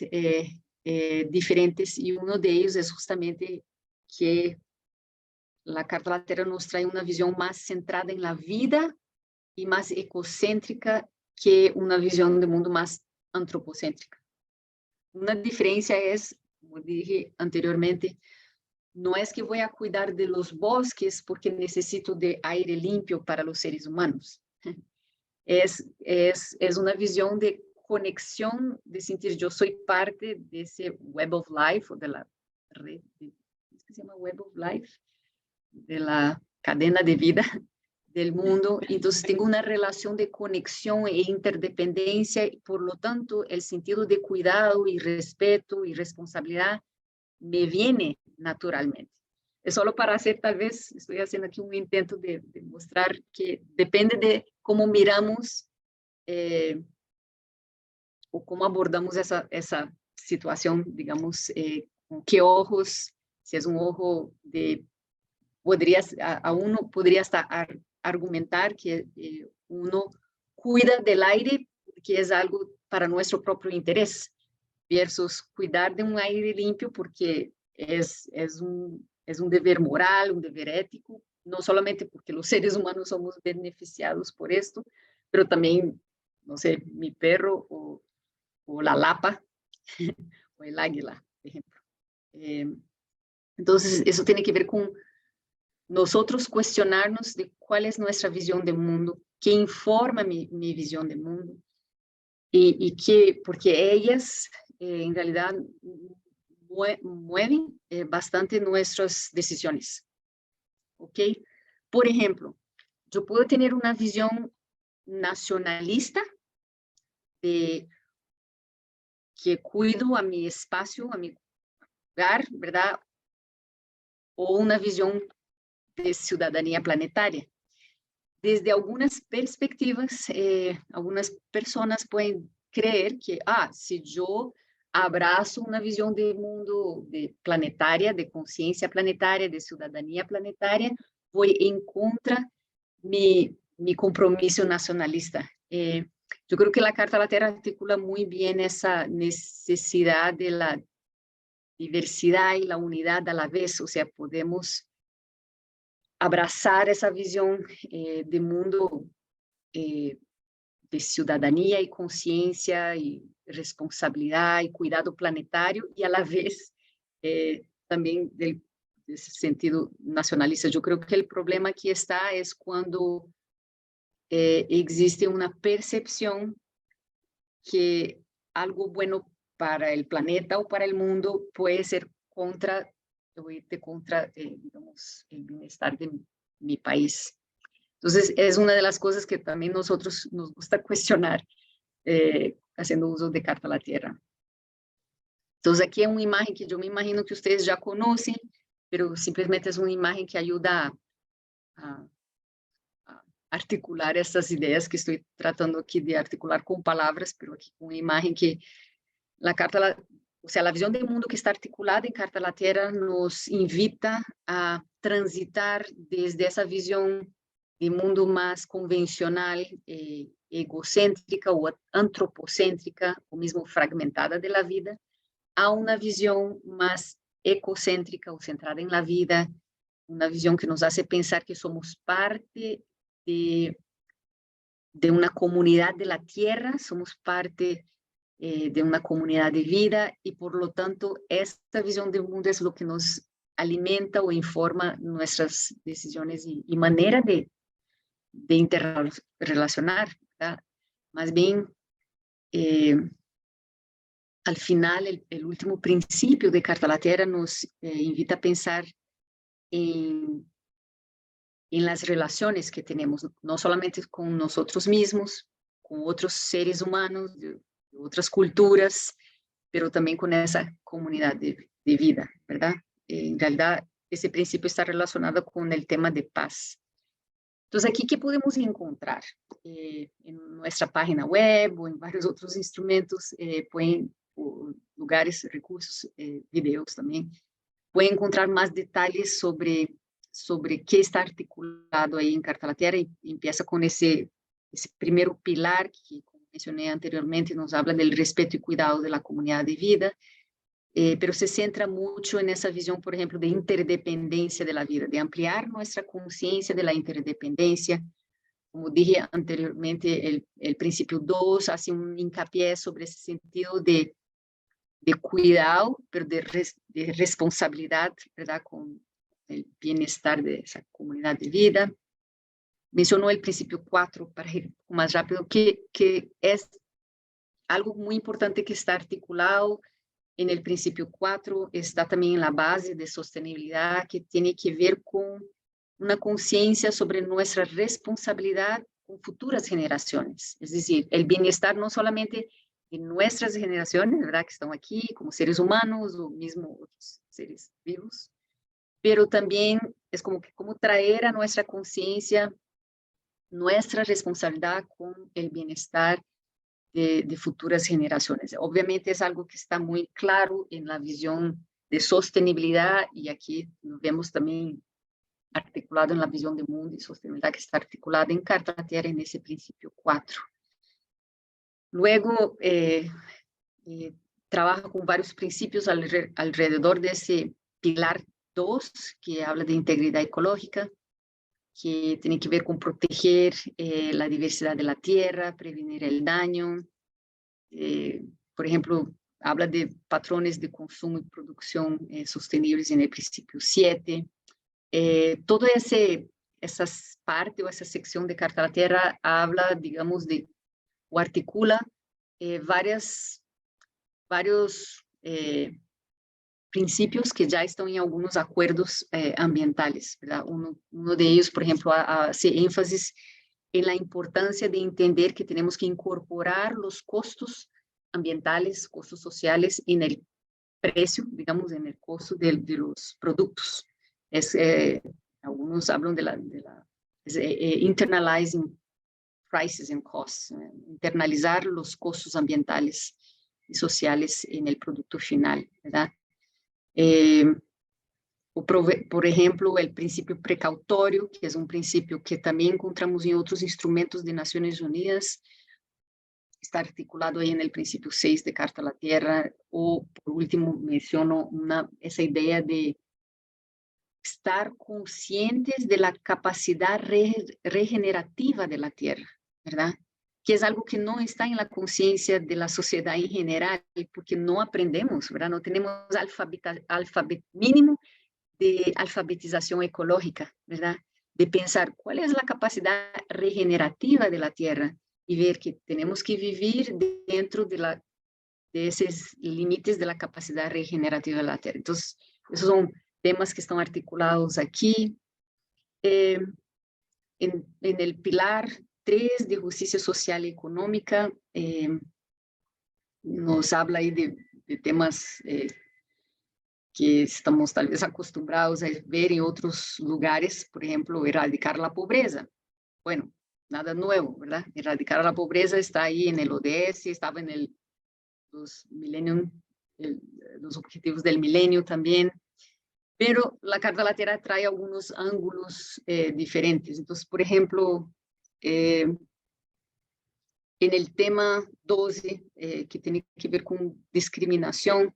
diferentes, y uno de ellos es justamente que la Carta a la Tierra nos trae una visión más centrada en la vida y más ecocéntrica que una visión de mundo más antropocéntrica. Una diferencia es, como dije anteriormente, no es que voy a cuidar de los bosques porque necesito de aire limpio para los seres humanos. Es una visión de conexión, de sentir yo soy parte de ese Web of Life, o de la red, ¿cómo se llama? Web of Life, de la cadena de vida del mundo. Entonces tengo una relación de conexión e interdependencia, y por lo tanto el sentido de cuidado y respeto y responsabilidad me viene naturalmente. Es solo para hacer, tal vez, estoy haciendo aquí un intento de mostrar que depende de cómo miramos o cómo abordamos esa situación, digamos, con qué ojos, si es un ojo de, uno podría hasta argumentar que uno cuida del aire porque es algo para nuestro propio interés, versus cuidar de un aire limpio porque es un deber moral, un deber ético, no solamente porque los seres humanos somos beneficiados por esto, pero también, no sé, mi perro o la lapa o el águila, por ejemplo. Entonces, eso tiene que ver con nosotros cuestionarnos de cuál es nuestra visión del mundo, qué informa mi visión del mundo, y que, porque ellas en realidad mueven bastante nuestras decisiones, ¿ok? Por ejemplo, yo puedo tener una visión nacionalista de que cuido a mi espacio, a mi hogar, ¿verdad? O una visión de ciudadanía planetaria. Desde algunas perspectivas, algunas personas pueden creer que, si yo abrazo una visión de mundo planetaria, de conciencia planetaria, de ciudadanía planetaria, voy en contra mi compromiso nacionalista. Yo creo que la Carta de la Tierra articula muy bien esa necesidad de la diversidad y la unidad a la vez, o sea, podemos abrazar esa visión de mundo de ciudadanía y conciencia y responsabilidad y cuidado planetario, y a la vez también del sentido nacionalista. Yo creo que el problema aquí está es cuando existe una percepción que algo bueno para el planeta o para el mundo puede ser contra digamos, el bienestar de mi país. Entonces, es una de las cosas que también nosotros nos gusta cuestionar haciendo uso de Carta a la Tierra. Entonces, aquí es una imagen que yo me imagino que ustedes ya conocen, pero simplemente es una imagen que ayuda a articular estas ideas que estoy tratando aquí de articular con palabras, pero aquí con una imagen que la Carta, o sea, la visión del mundo que está articulada en Carta a la Tierra nos invita a transitar desde esa visión de mundo más convencional, egocéntrica o antropocéntrica, o mismo fragmentada de la vida, a una visión más ecocéntrica o centrada en la vida, una visión que nos hace pensar que somos parte de una comunidad de la tierra, somos parte de una comunidad de vida, y por lo tanto esta visión del mundo es lo que nos alimenta o informa nuestras decisiones y manera de interrelacionar, ¿verdad? Más bien, al final, el último principio de Carta a la Tierra nos invita a pensar en las relaciones que tenemos, no solamente con nosotros mismos, con otros seres humanos, de otras culturas, pero también con esa comunidad de vida, ¿verdad? En realidad, ese principio está relacionado con el tema de paz. Entonces, aquí, ¿qué podemos encontrar? En nuestra página web o en varios otros instrumentos, lugares, recursos, videos también, pueden encontrar más detalles sobre qué está articulado ahí en Carta a la Tierra, y empieza con ese primer pilar que, como mencioné anteriormente, nos habla del respeto y cuidado de la comunidad de vida, pero se centra mucho en esa visión, por ejemplo, de interdependencia de la vida, de ampliar nuestra conciencia de la interdependencia. Como dije anteriormente, el principio 2 hace un hincapié sobre ese sentido de cuidado, pero de responsabilidad, ¿verdad?, con el bienestar de esa comunidad de vida. Mencionó el principio 4, para ir más rápido, que es algo muy importante que está articulado en el principio 4, está también en la base de sostenibilidad, que tiene que ver con una conciencia sobre nuestra responsabilidad con futuras generaciones. Es decir, el bienestar no solamente de nuestras generaciones, ¿verdad?, que están aquí como seres humanos o mismo otros seres vivos, pero también es como traer a nuestra conciencia nuestra responsabilidad con el bienestar de futuras generaciones. Obviamente es algo que está muy claro en la visión de sostenibilidad, y aquí lo vemos también articulado en la visión de mundo y sostenibilidad que está articulada en Carta a la Tierra en ese principio 4. Luego, trabaja con varios principios alrededor de ese pilar 2, que habla de integridad ecológica. que tiene que ver con proteger la diversidad de la tierra, prevenir el daño. Por ejemplo, habla de patrones de consumo y producción sostenibles en el principio 7. Todo esa parte o esa sección de Carta a la Tierra habla, digamos, o articula varios principios que ya están en algunos acuerdos ambientales, ¿verdad? Uno de ellos, por ejemplo, hace énfasis en la importancia de entender que tenemos que incorporar los costos ambientales, costos sociales en el precio, digamos, en el costo de los productos. Algunos hablan de internalizing prices and costs, internalizar los costos ambientales y sociales en el producto final, ¿verdad? Por ejemplo, el principio precautorio, que es un principio que también encontramos en otros instrumentos de Naciones Unidas, está articulado ahí en el principio 6 de Carta a la Tierra, o por último menciono esa idea de estar conscientes de la capacidad regenerativa de la Tierra, ¿verdad? Que es algo que no está en la conciencia de la sociedad en general, porque no aprendemos, ¿verdad? No tenemos mínimo de alfabetización ecológica, ¿verdad? De pensar cuál es la capacidad regenerativa de la Tierra y ver que tenemos que vivir dentro de esos límites de la capacidad regenerativa de la Tierra. Entonces, esos son temas que están articulados aquí. En el pilar 3 de justicia social y económica, nos habla ahí de temas que estamos tal vez acostumbrados a ver en otros lugares, por ejemplo, erradicar la pobreza. Bueno, nada nuevo, ¿verdad? Erradicar la pobreza está ahí en el ODS, estaba en los objetivos del milenio también, pero la Carta a la Tierra trae algunos ángulos diferentes. Entonces, por ejemplo, en el tema 12, que tiene que ver con discriminación,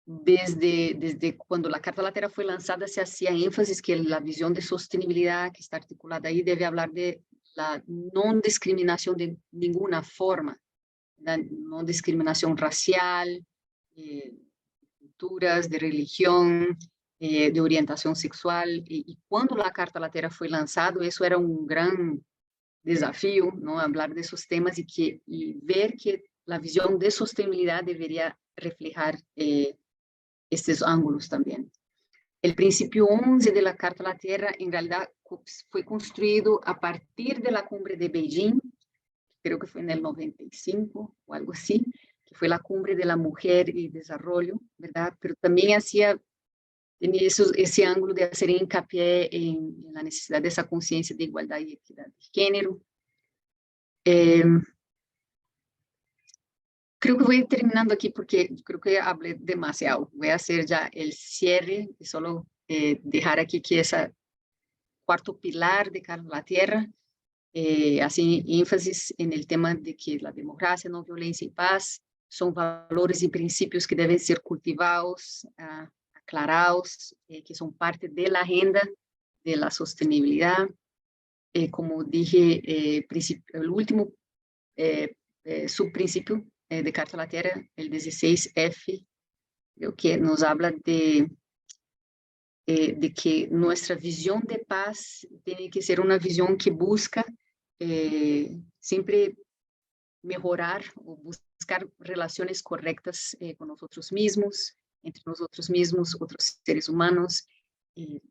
desde cuando la Carta a la Tierra fue lanzada, se hacía énfasis que la visión de sostenibilidad que está articulada ahí debe hablar de la no discriminación de ninguna forma, la no discriminación racial, culturas, de religión, de orientación sexual. Y cuando la Carta a la Tierra fue lanzada, eso era un gran desafío, ¿no? Hablar de esos temas y ver que la visión de sostenibilidad debería reflejar estos ángulos también. El principio 11 de la Carta a la Tierra en realidad fue construido a partir de la cumbre de Beijing, creo que fue en el 95 o algo así, que fue la cumbre de la mujer y desarrollo, ¿verdad? Pero también tenía ese ángulo de hacer hincapié en la necesidad de esa conciencia de igualdad y equidad de género. Creo que voy terminando aquí porque creo que hablé demasiado. Voy a hacer ya el cierre y solo dejar aquí que ese cuarto pilar de Carta a la Tierra hace énfasis en el tema de que la democracia, no violencia y paz son valores y principios que deben ser cultivados, aclarados, que son parte de la agenda de la sostenibilidad. Como dije, el último subprincipio de Carta a la Tierra, el 16F, creo que nos habla de que nuestra visión de paz tiene que ser una visión que busca siempre mejorar o buscar relaciones correctas con nosotros mismos, entre nosotros mismos, otros seres humanos, y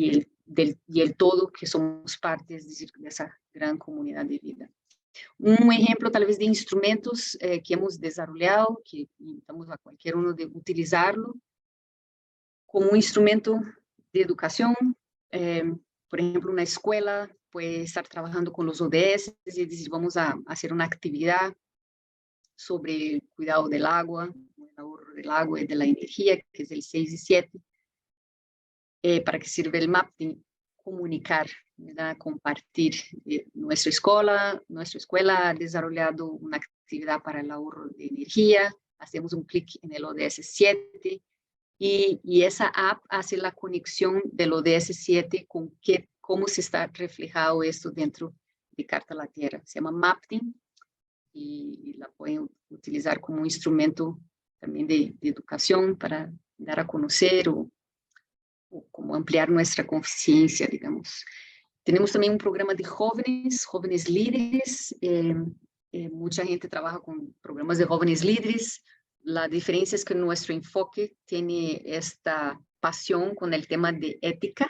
el todo que somos partes de esa gran comunidad de vida. Un ejemplo tal vez de instrumentos que hemos desarrollado, que invitamos a cualquier uno de utilizarlo, como un instrumento de educación. Por ejemplo, una escuela puede estar trabajando con los ODS y decir, vamos a hacer una actividad sobre el cuidado del agua, el ahorro del agua y de la energía, que es el 6 y 7, para que sirve el MAP de comunicar, ¿verdad? Compartir. Nuestra escuela ha desarrollado una actividad para el ahorro de energía, hacemos un clic en el ODS 7 y esa app hace la conexión del ODS 7 con cómo se está reflejado esto dentro de Carta a la Tierra. Se llama Mapping y la pueden utilizar como un instrumento también de educación para dar a conocer o como ampliar nuestra conciencia, digamos. Tenemos también un programa de jóvenes líderes. Mucha gente trabaja con programas de jóvenes líderes. La diferencia es que nuestro enfoque tiene esta pasión con el tema de ética,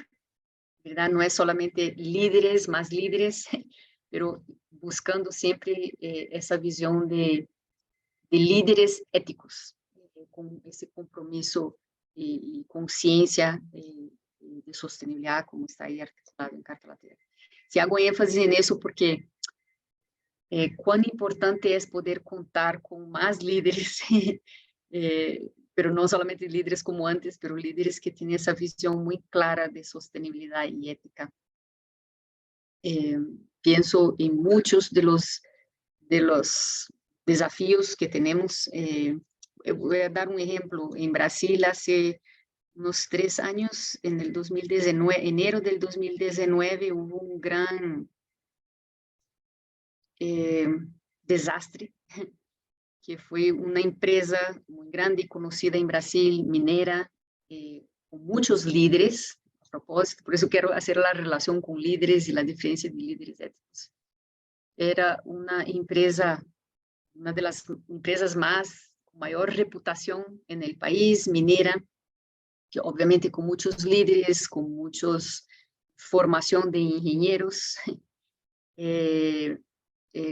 ¿verdad? No es solamente líderes, más líderes, pero buscando siempre esa visión de líderes éticos, con ese compromiso y conciencia de sostenibilidad, como está ahí articulado en Carta a la Tierra. Si hago énfasis en eso porque cuán importante es poder contar con más líderes, pero no solamente líderes como antes, pero líderes que tienen esa visión muy clara de sostenibilidad y ética. Pienso en muchos de los desafíos que tenemos. Voy a dar un ejemplo. En Brasil, hace unos 3 años, en el 2019, enero del 2019, hubo un gran desastre, que fue una empresa muy grande y conocida en Brasil, minera, con muchos líderes. A propósito, por eso quiero hacer la relación con líderes y la diferencia de líderes éticos. Era una empresa, una de las empresas más con mayor reputación en el país, minera, que obviamente con muchos líderes, con muchos formación de ingenieros,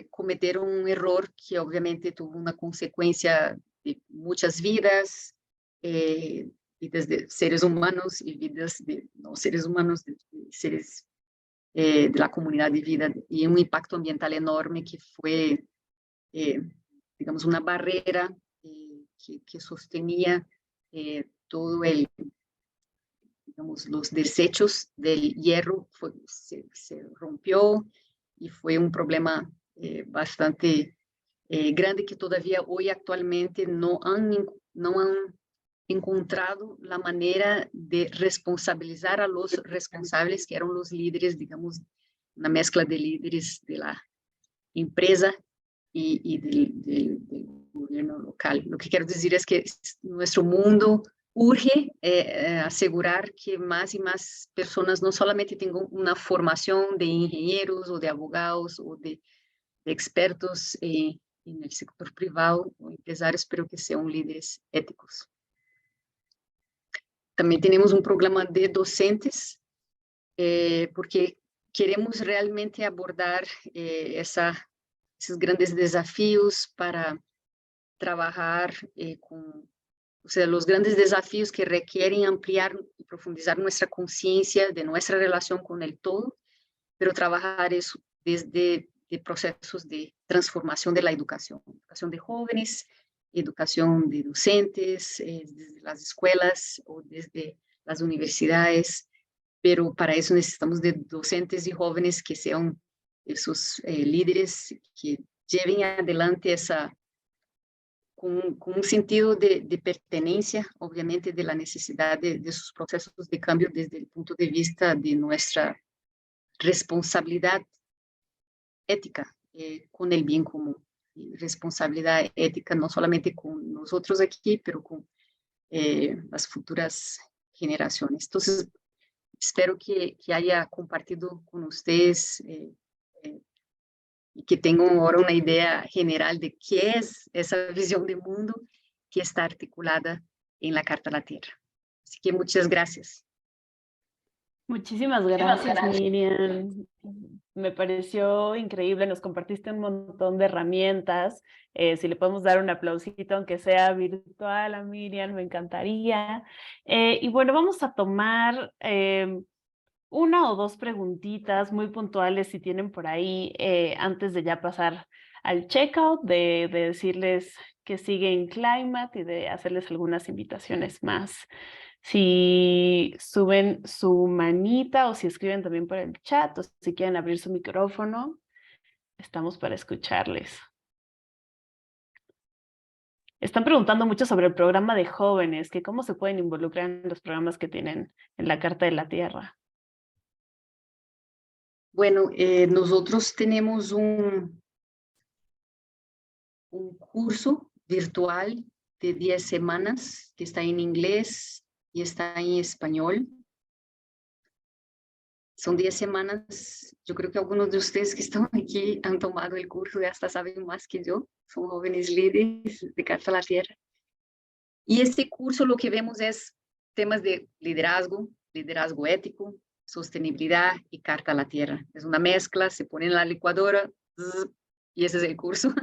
cometeron un error que obviamente tuvo una consecuencia de muchas vidas, vidas de seres humanos y vidas de no seres humanos, de seres de la comunidad de vida, y un impacto ambiental enorme que fue, digamos, una barrera que sostenía todo el, digamos, los desechos del hierro, se rompió y fue un problema bastante grande que todavía hoy actualmente no han encontrado la manera de responsabilizar a los responsables, que eran los líderes, digamos, una mezcla de líderes de la empresa y del gobierno local. Lo que quiero decir es que nuestro mundo urge asegurar que más y más personas no solamente tengan una formación de ingenieros o de abogados o de expertos en el sector privado o empresarios, pero que sean líderes éticos. También tenemos un programa de docentes, porque queremos realmente abordar esos grandes desafíos para trabajar con, o sea, los grandes desafíos que requieren ampliar y profundizar nuestra conciencia de nuestra relación con el todo, pero trabajar eso desde de procesos de transformación de la educación de jóvenes, educación de docentes, desde las escuelas o desde las universidades, pero para eso necesitamos de docentes y jóvenes que sean esos líderes que lleven adelante con un sentido de pertenencia, obviamente, de la necesidad de sus procesos de cambio desde el punto de vista de nuestra responsabilidad ética con el bien común. Y responsabilidad ética no solamente con nosotros aquí, pero con las futuras generaciones. Entonces, espero que haya compartido con ustedes y que tengan ahora una idea general de qué es esa visión de mundo que está articulada en la Carta a la Tierra. Así que muchas gracias. Muchísimas gracias, Miriam. Me pareció increíble, nos compartiste un montón de herramientas. Si le podemos dar un aplausito, aunque sea virtual, a Miriam, me encantaría. Y bueno, vamos a tomar una o dos preguntitas muy puntuales si tienen por ahí, antes de ya pasar al checkout, de decirles que siguen Climate y de hacerles algunas invitaciones más. Si suben su manita o si escriben también por el chat o si quieren abrir su micrófono, estamos para escucharles. Están preguntando mucho sobre el programa de jóvenes, que cómo se pueden involucrar en los programas que tienen en la Carta de la Tierra. Bueno, nosotros tenemos un curso virtual de 10 semanas que está en inglés y está en español. Son 10 semanas, yo creo que algunos de ustedes que están aquí han tomado el curso y hasta saben más que yo, son jóvenes líderes de Carta a la Tierra. Y este curso lo que vemos es temas de liderazgo, liderazgo ético, sostenibilidad y Carta a la Tierra. Es una mezcla, se pone en la licuadora y ese es el curso.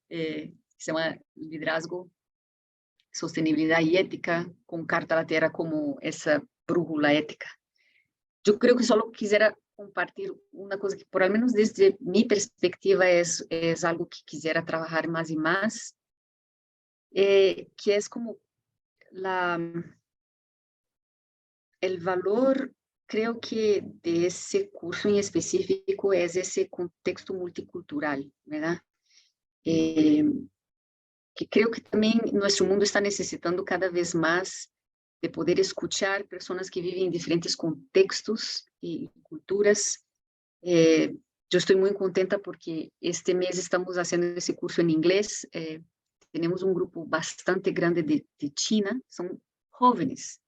Se llama liderazgo, sostenibilidad y ética, con Carta a la Tierra como esa brújula ética. Yo creo que solo quisiera compartir una cosa que, por lo menos desde mi perspectiva, es algo que quisiera trabajar más y más, que es como el valor, creo que de ese curso en específico es ese contexto multicultural, ¿verdad? Que creo que también nuestro mundo está necesitando cada vez más de poder escuchar personas que viven en diferentes contextos y culturas. Yo estoy muy contenta porque este mes estamos haciendo ese curso en inglés. Tenemos un grupo bastante grande de China, son jóvenes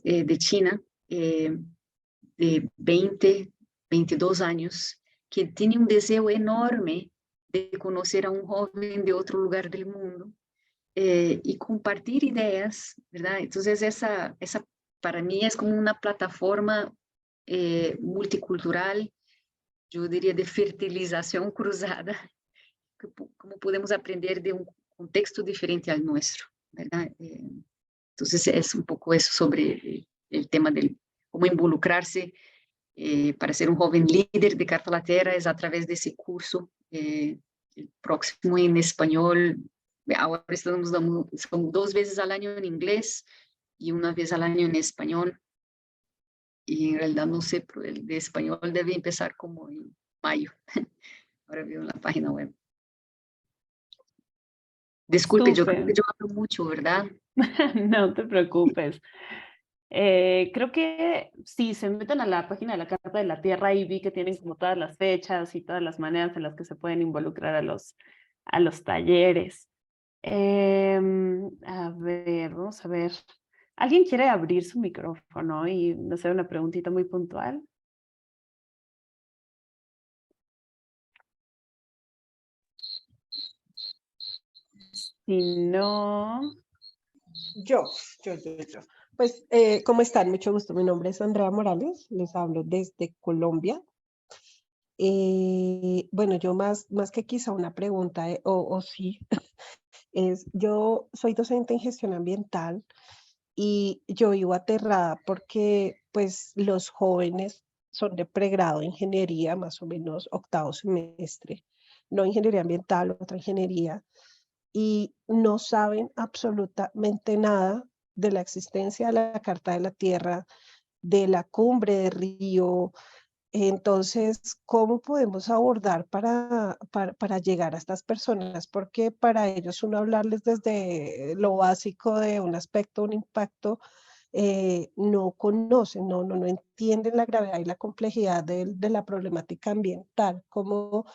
de China, de 20, 22 años, que tienen un deseo enorme de conocer a un joven de otro lugar del mundo y compartir ideas, ¿verdad? Entonces esa para mí es como una plataforma multicultural, yo diría de fertilización cruzada, como podemos aprender de un contexto diferente al nuestro, ¿verdad? Entonces es un poco eso sobre el tema de cómo involucrarse para ser un joven líder de Carta a la Tierra, es a través de ese curso, el próximo en español. Ahora estamos dando, son 2 veces al año en inglés y 1 vez al año en español. Y en realidad no sé, pero el de español debe empezar como en mayo. Ahora veo en la página web. Disculpe, yo creo que Súper. yo hablo mucho, ¿verdad? No te preocupes. Creo que si se meten a la página de la Carta de la Tierra y vi que tienen como todas las fechas y todas las maneras en las que se pueden involucrar a los talleres. A ver, vamos a ver. ¿Alguien quiere abrir su micrófono y hacer una preguntita muy puntual? Si no, Yo. Pues, ¿cómo están? Mucho gusto. Mi nombre es Andrea Morales, les hablo desde Colombia. Bueno, yo más que quizá una pregunta, o sí, yo soy docente en gestión ambiental y yo vivo aterrada porque pues los jóvenes son de pregrado de ingeniería, más o menos octavo semestre, no ingeniería ambiental, otra ingeniería, y no saben absolutamente nada de la existencia de la Carta de la Tierra, de la Cumbre de Río. Entonces, ¿cómo podemos abordar para llegar a estas personas? Porque para ellos uno hablarles desde lo básico de un aspecto, un impacto, no conocen, no entienden la gravedad y la complejidad de la problemática ambiental. ¿Cómo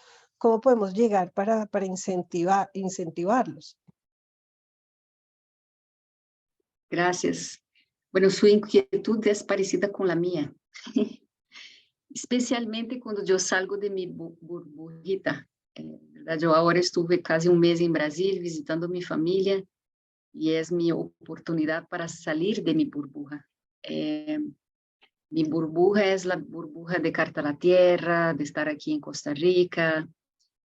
podemos llegar para incentivarlos? Gracias. Bueno, su inquietud es parecida con la mía, especialmente cuando yo salgo de mi burbujita. ¿Verdad? Yo ahora estuve casi un mes en Brasil visitando a mi familia y es mi oportunidad para salir de mi burbuja. Mi burbuja es la burbuja de Carta a la Tierra, de estar aquí en Costa Rica,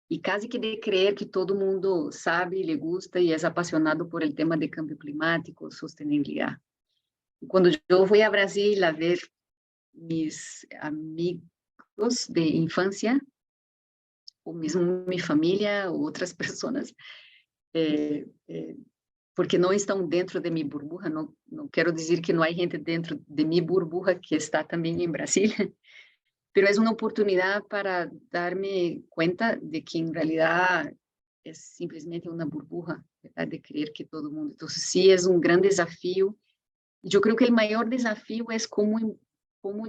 y casi que de creer que todo mundo sabe, le gusta y es apasionado por el tema de cambio climático, sostenibilidad. Y cuando yo fui a Brasil a ver mis amigos de infancia, o mismo mi familia, o otras personas, porque no están dentro de mi burbuja, no quiero decir que no hay gente dentro de mi burbuja que está también en Brasil, pero es una oportunidad para darme cuenta de que en realidad es simplesmente una burbuja, ¿verdad? De creer que todo el mundo. Entonces, sí es un gran desafío. Yo creo que el mayor desafío es cómo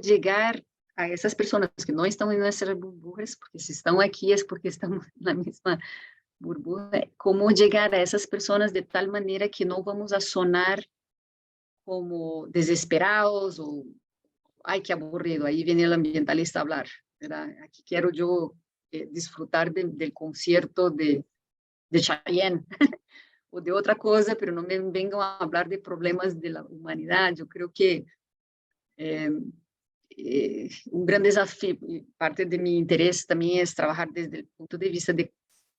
llegar a esas personas que no están en nuestras burbujas, porque si están aquí es porque estamos en la misma burbuja, cómo llegar a esas personas de tal manera que no vamos a sonar como desesperados o, ay, qué aburrido, ahí viene el ambientalista a hablar, ¿verdad? Aquí quiero yo disfrutar del concierto de Chayanne o de otra cosa, pero no me vengan a hablar de problemas de la humanidad. Yo creo que un gran desafío, parte de mi interés también es trabajar desde el punto de vista de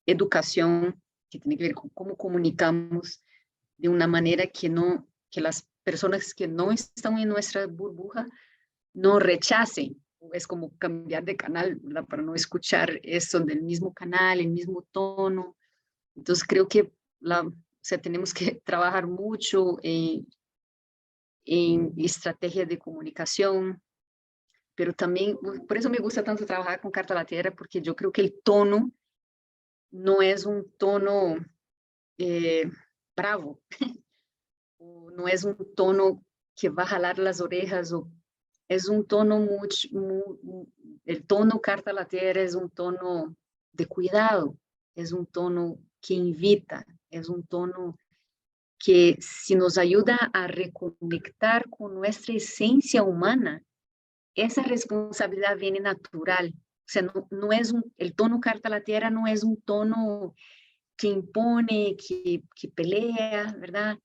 educación, que tiene que ver con cómo comunicamos de una manera que las personas que no están en nuestra burbuja no rechacen. Es como cambiar de canal, ¿verdad? Para no escuchar eso del mismo canal, el mismo tono. Entonces creo que o sea, tenemos que trabajar mucho en estrategia de comunicación, pero también, por eso me gusta tanto trabajar con Carta a la Tierra, porque yo creo que el tono no es un tono bravo, o no es un tono que va a jalar las orejas, o es un tono el tono Carta a la Tierra es un tono de cuidado, es un tono que invita, es un tono que si nos ayuda a reconectar con nuestra esencia humana, esa responsabilidad viene natural. O sea, no es el tono Carta a la Tierra no es un tono que impone, que pelea, ¿verdad?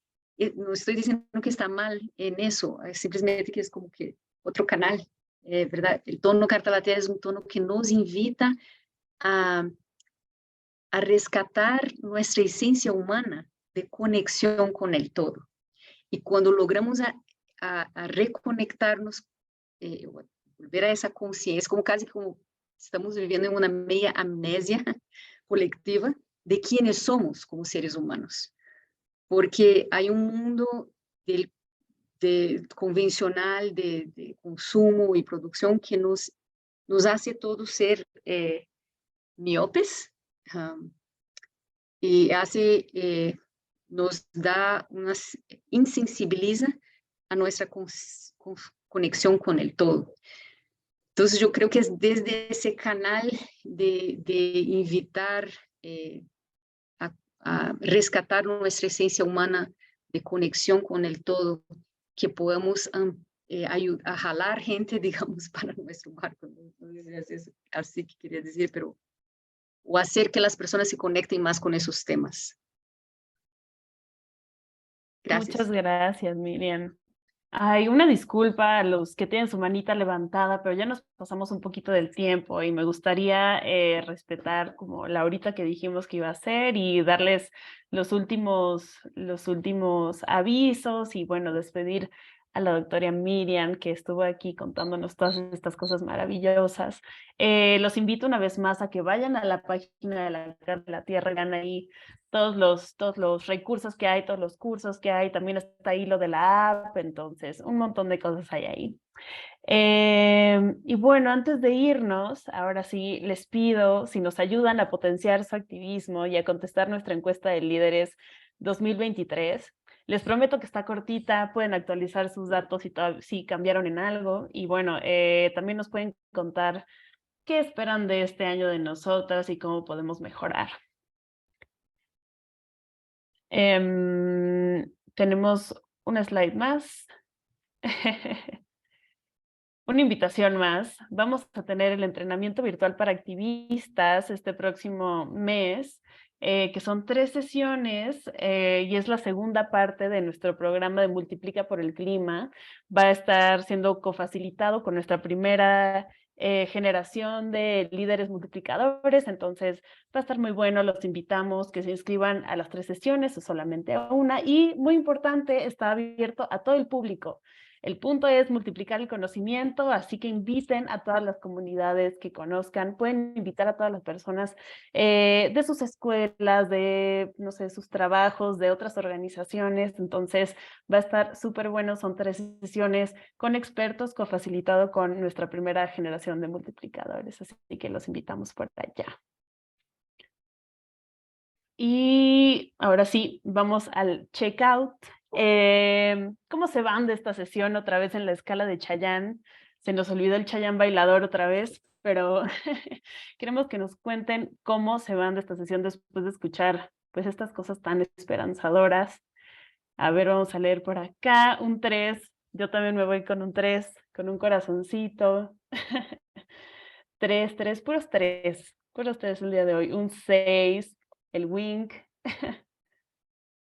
No estoy diciendo que está mal en eso, es simplemente que es como que otro canal, ¿verdad? El tono Carta a la Tierra es un tono que nos invita a, a rescatar nuestra esencia humana de conexión con el todo. Y cuando logramos a reconectarnos, volver a esa conciencia, como casi como estamos viviendo en una media amnesia colectiva de quiénes somos como seres humanos. Porque hay un mundo convencional de consumo y producción que nos hace todos ser miopes, y nos da insensibiliza a nuestra conexión con el todo. Entonces yo creo que es desde ese canal de invitar a rescatar nuestra esencia humana de conexión con el todo, que podamos a jalar gente, digamos, para nuestro barco. No sé si es así que quería decir, pero o hacer que las personas se conecten más con esos temas. Gracias. Muchas gracias, Miriam. Ay, una disculpa a los que tienen su manita levantada, pero ya nos pasamos un poquito del tiempo y me gustaría respetar como la horita que dijimos que iba a ser y darles los últimos avisos y bueno, despedir a la doctora Miriam que estuvo aquí contándonos todas estas cosas maravillosas. Los invito una vez más a que vayan a la página de la Carta de la Tierra, vean ahí todos los recursos que hay, todos los cursos que hay, también está ahí lo de la app, entonces un montón de cosas hay ahí. Y bueno, antes de irnos, ahora sí les pido si nos ayudan a potenciar su activismo y a contestar nuestra encuesta de líderes 2023. Les prometo que está cortita, pueden actualizar sus datos si cambiaron en algo y bueno, también nos pueden contar qué esperan de este año de nosotras y cómo podemos mejorar. Tenemos una slide más. Una invitación más. Vamos a tener el entrenamiento virtual para activistas este próximo mes, que son 3 sesiones y es la segunda parte de nuestro programa de Multiplica por el Clima. Va a estar siendo cofacilitado con nuestra primera generación de líderes multiplicadores, entonces va a estar muy bueno, los invitamos que se inscriban a las 3 sesiones o solamente a una y muy importante, está abierto a todo el público. El punto es multiplicar el conocimiento, así que inviten a todas las comunidades que conozcan, pueden invitar a todas las personas de sus escuelas, de, no sé, sus trabajos, de otras organizaciones, entonces va a estar súper bueno, son 3 sesiones con expertos, cofacilitado con nuestra primera generación de multiplicadores, así que los invitamos por allá. Y ahora sí, vamos al checkout. ¿Cómo se van de esta sesión otra vez en la escala de Chayanne? Se nos olvidó el Chayanne bailador otra vez, pero queremos que nos cuenten cómo se van de esta sesión después de escuchar pues estas cosas tan esperanzadoras. A ver, vamos a leer por acá. Un 3. Yo también me voy con un 3, con un corazoncito. 3, 3, puros 3. Puros 3 el día de hoy. Un 6, el wink.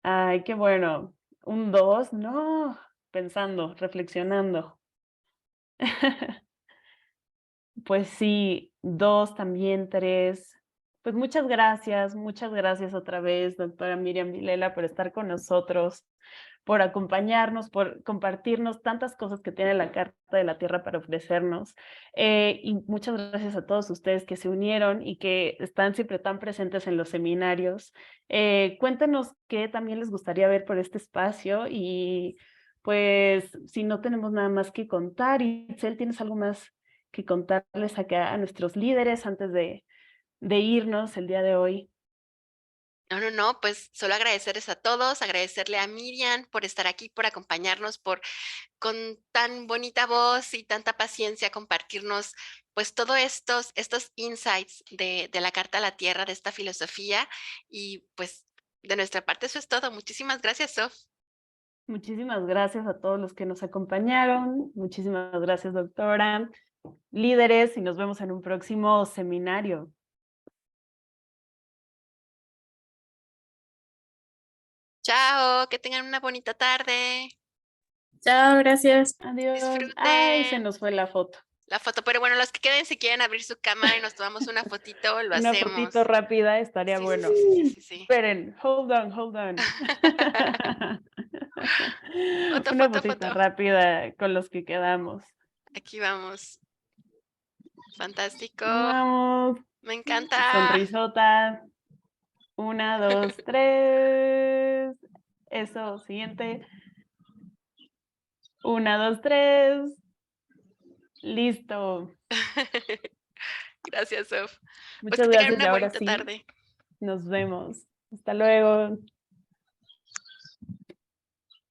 Ay, qué bueno. Un 2, no. Pensando, reflexionando. Pues sí, 2 también, 3. Pues muchas gracias otra vez, doctora Miriam Vilela, por estar con nosotros, por acompañarnos, por compartirnos tantas cosas que tiene la Carta de la Tierra para ofrecernos. Y muchas gracias a todos ustedes que se unieron y que están siempre tan presentes en los seminarios. Cuéntenos qué también les gustaría ver por este espacio y pues si no tenemos nada más que contar, Itzel, ¿tienes algo más que contarles acá a nuestros líderes antes de irnos el día de hoy? No, pues solo agradecerles a todos, agradecerle a Miriam por estar aquí, por acompañarnos, por con tan bonita voz y tanta paciencia compartirnos pues todos estos insights de la Carta a la Tierra, de esta filosofía. Y pues de nuestra parte eso es todo. Muchísimas gracias, Sof. Muchísimas gracias a todos los que nos acompañaron. Muchísimas gracias, doctora. Líderes, y nos vemos en un próximo seminario. Chao, que tengan una bonita tarde. Chao, gracias. Adiós. Disfruten. Ay, se nos fue la foto. La foto, pero bueno, los que queden, si quieren abrir su cámara y nos tomamos una fotito, lo Una hacemos. fotito rápida estaría Sí, bueno. sí. Esperen, hold on. Foto, Una foto, fotito foto. rápida con los que quedamos. Aquí vamos. Fantástico. Vamos. Me encanta. Sonrisota. 1, 2, 3. Eso, siguiente. 1, 2, 3. Listo. Gracias, Sof. Pues Muchas que tengan gracias y una ahora bonita sí, tarde. nos vemos. Hasta luego.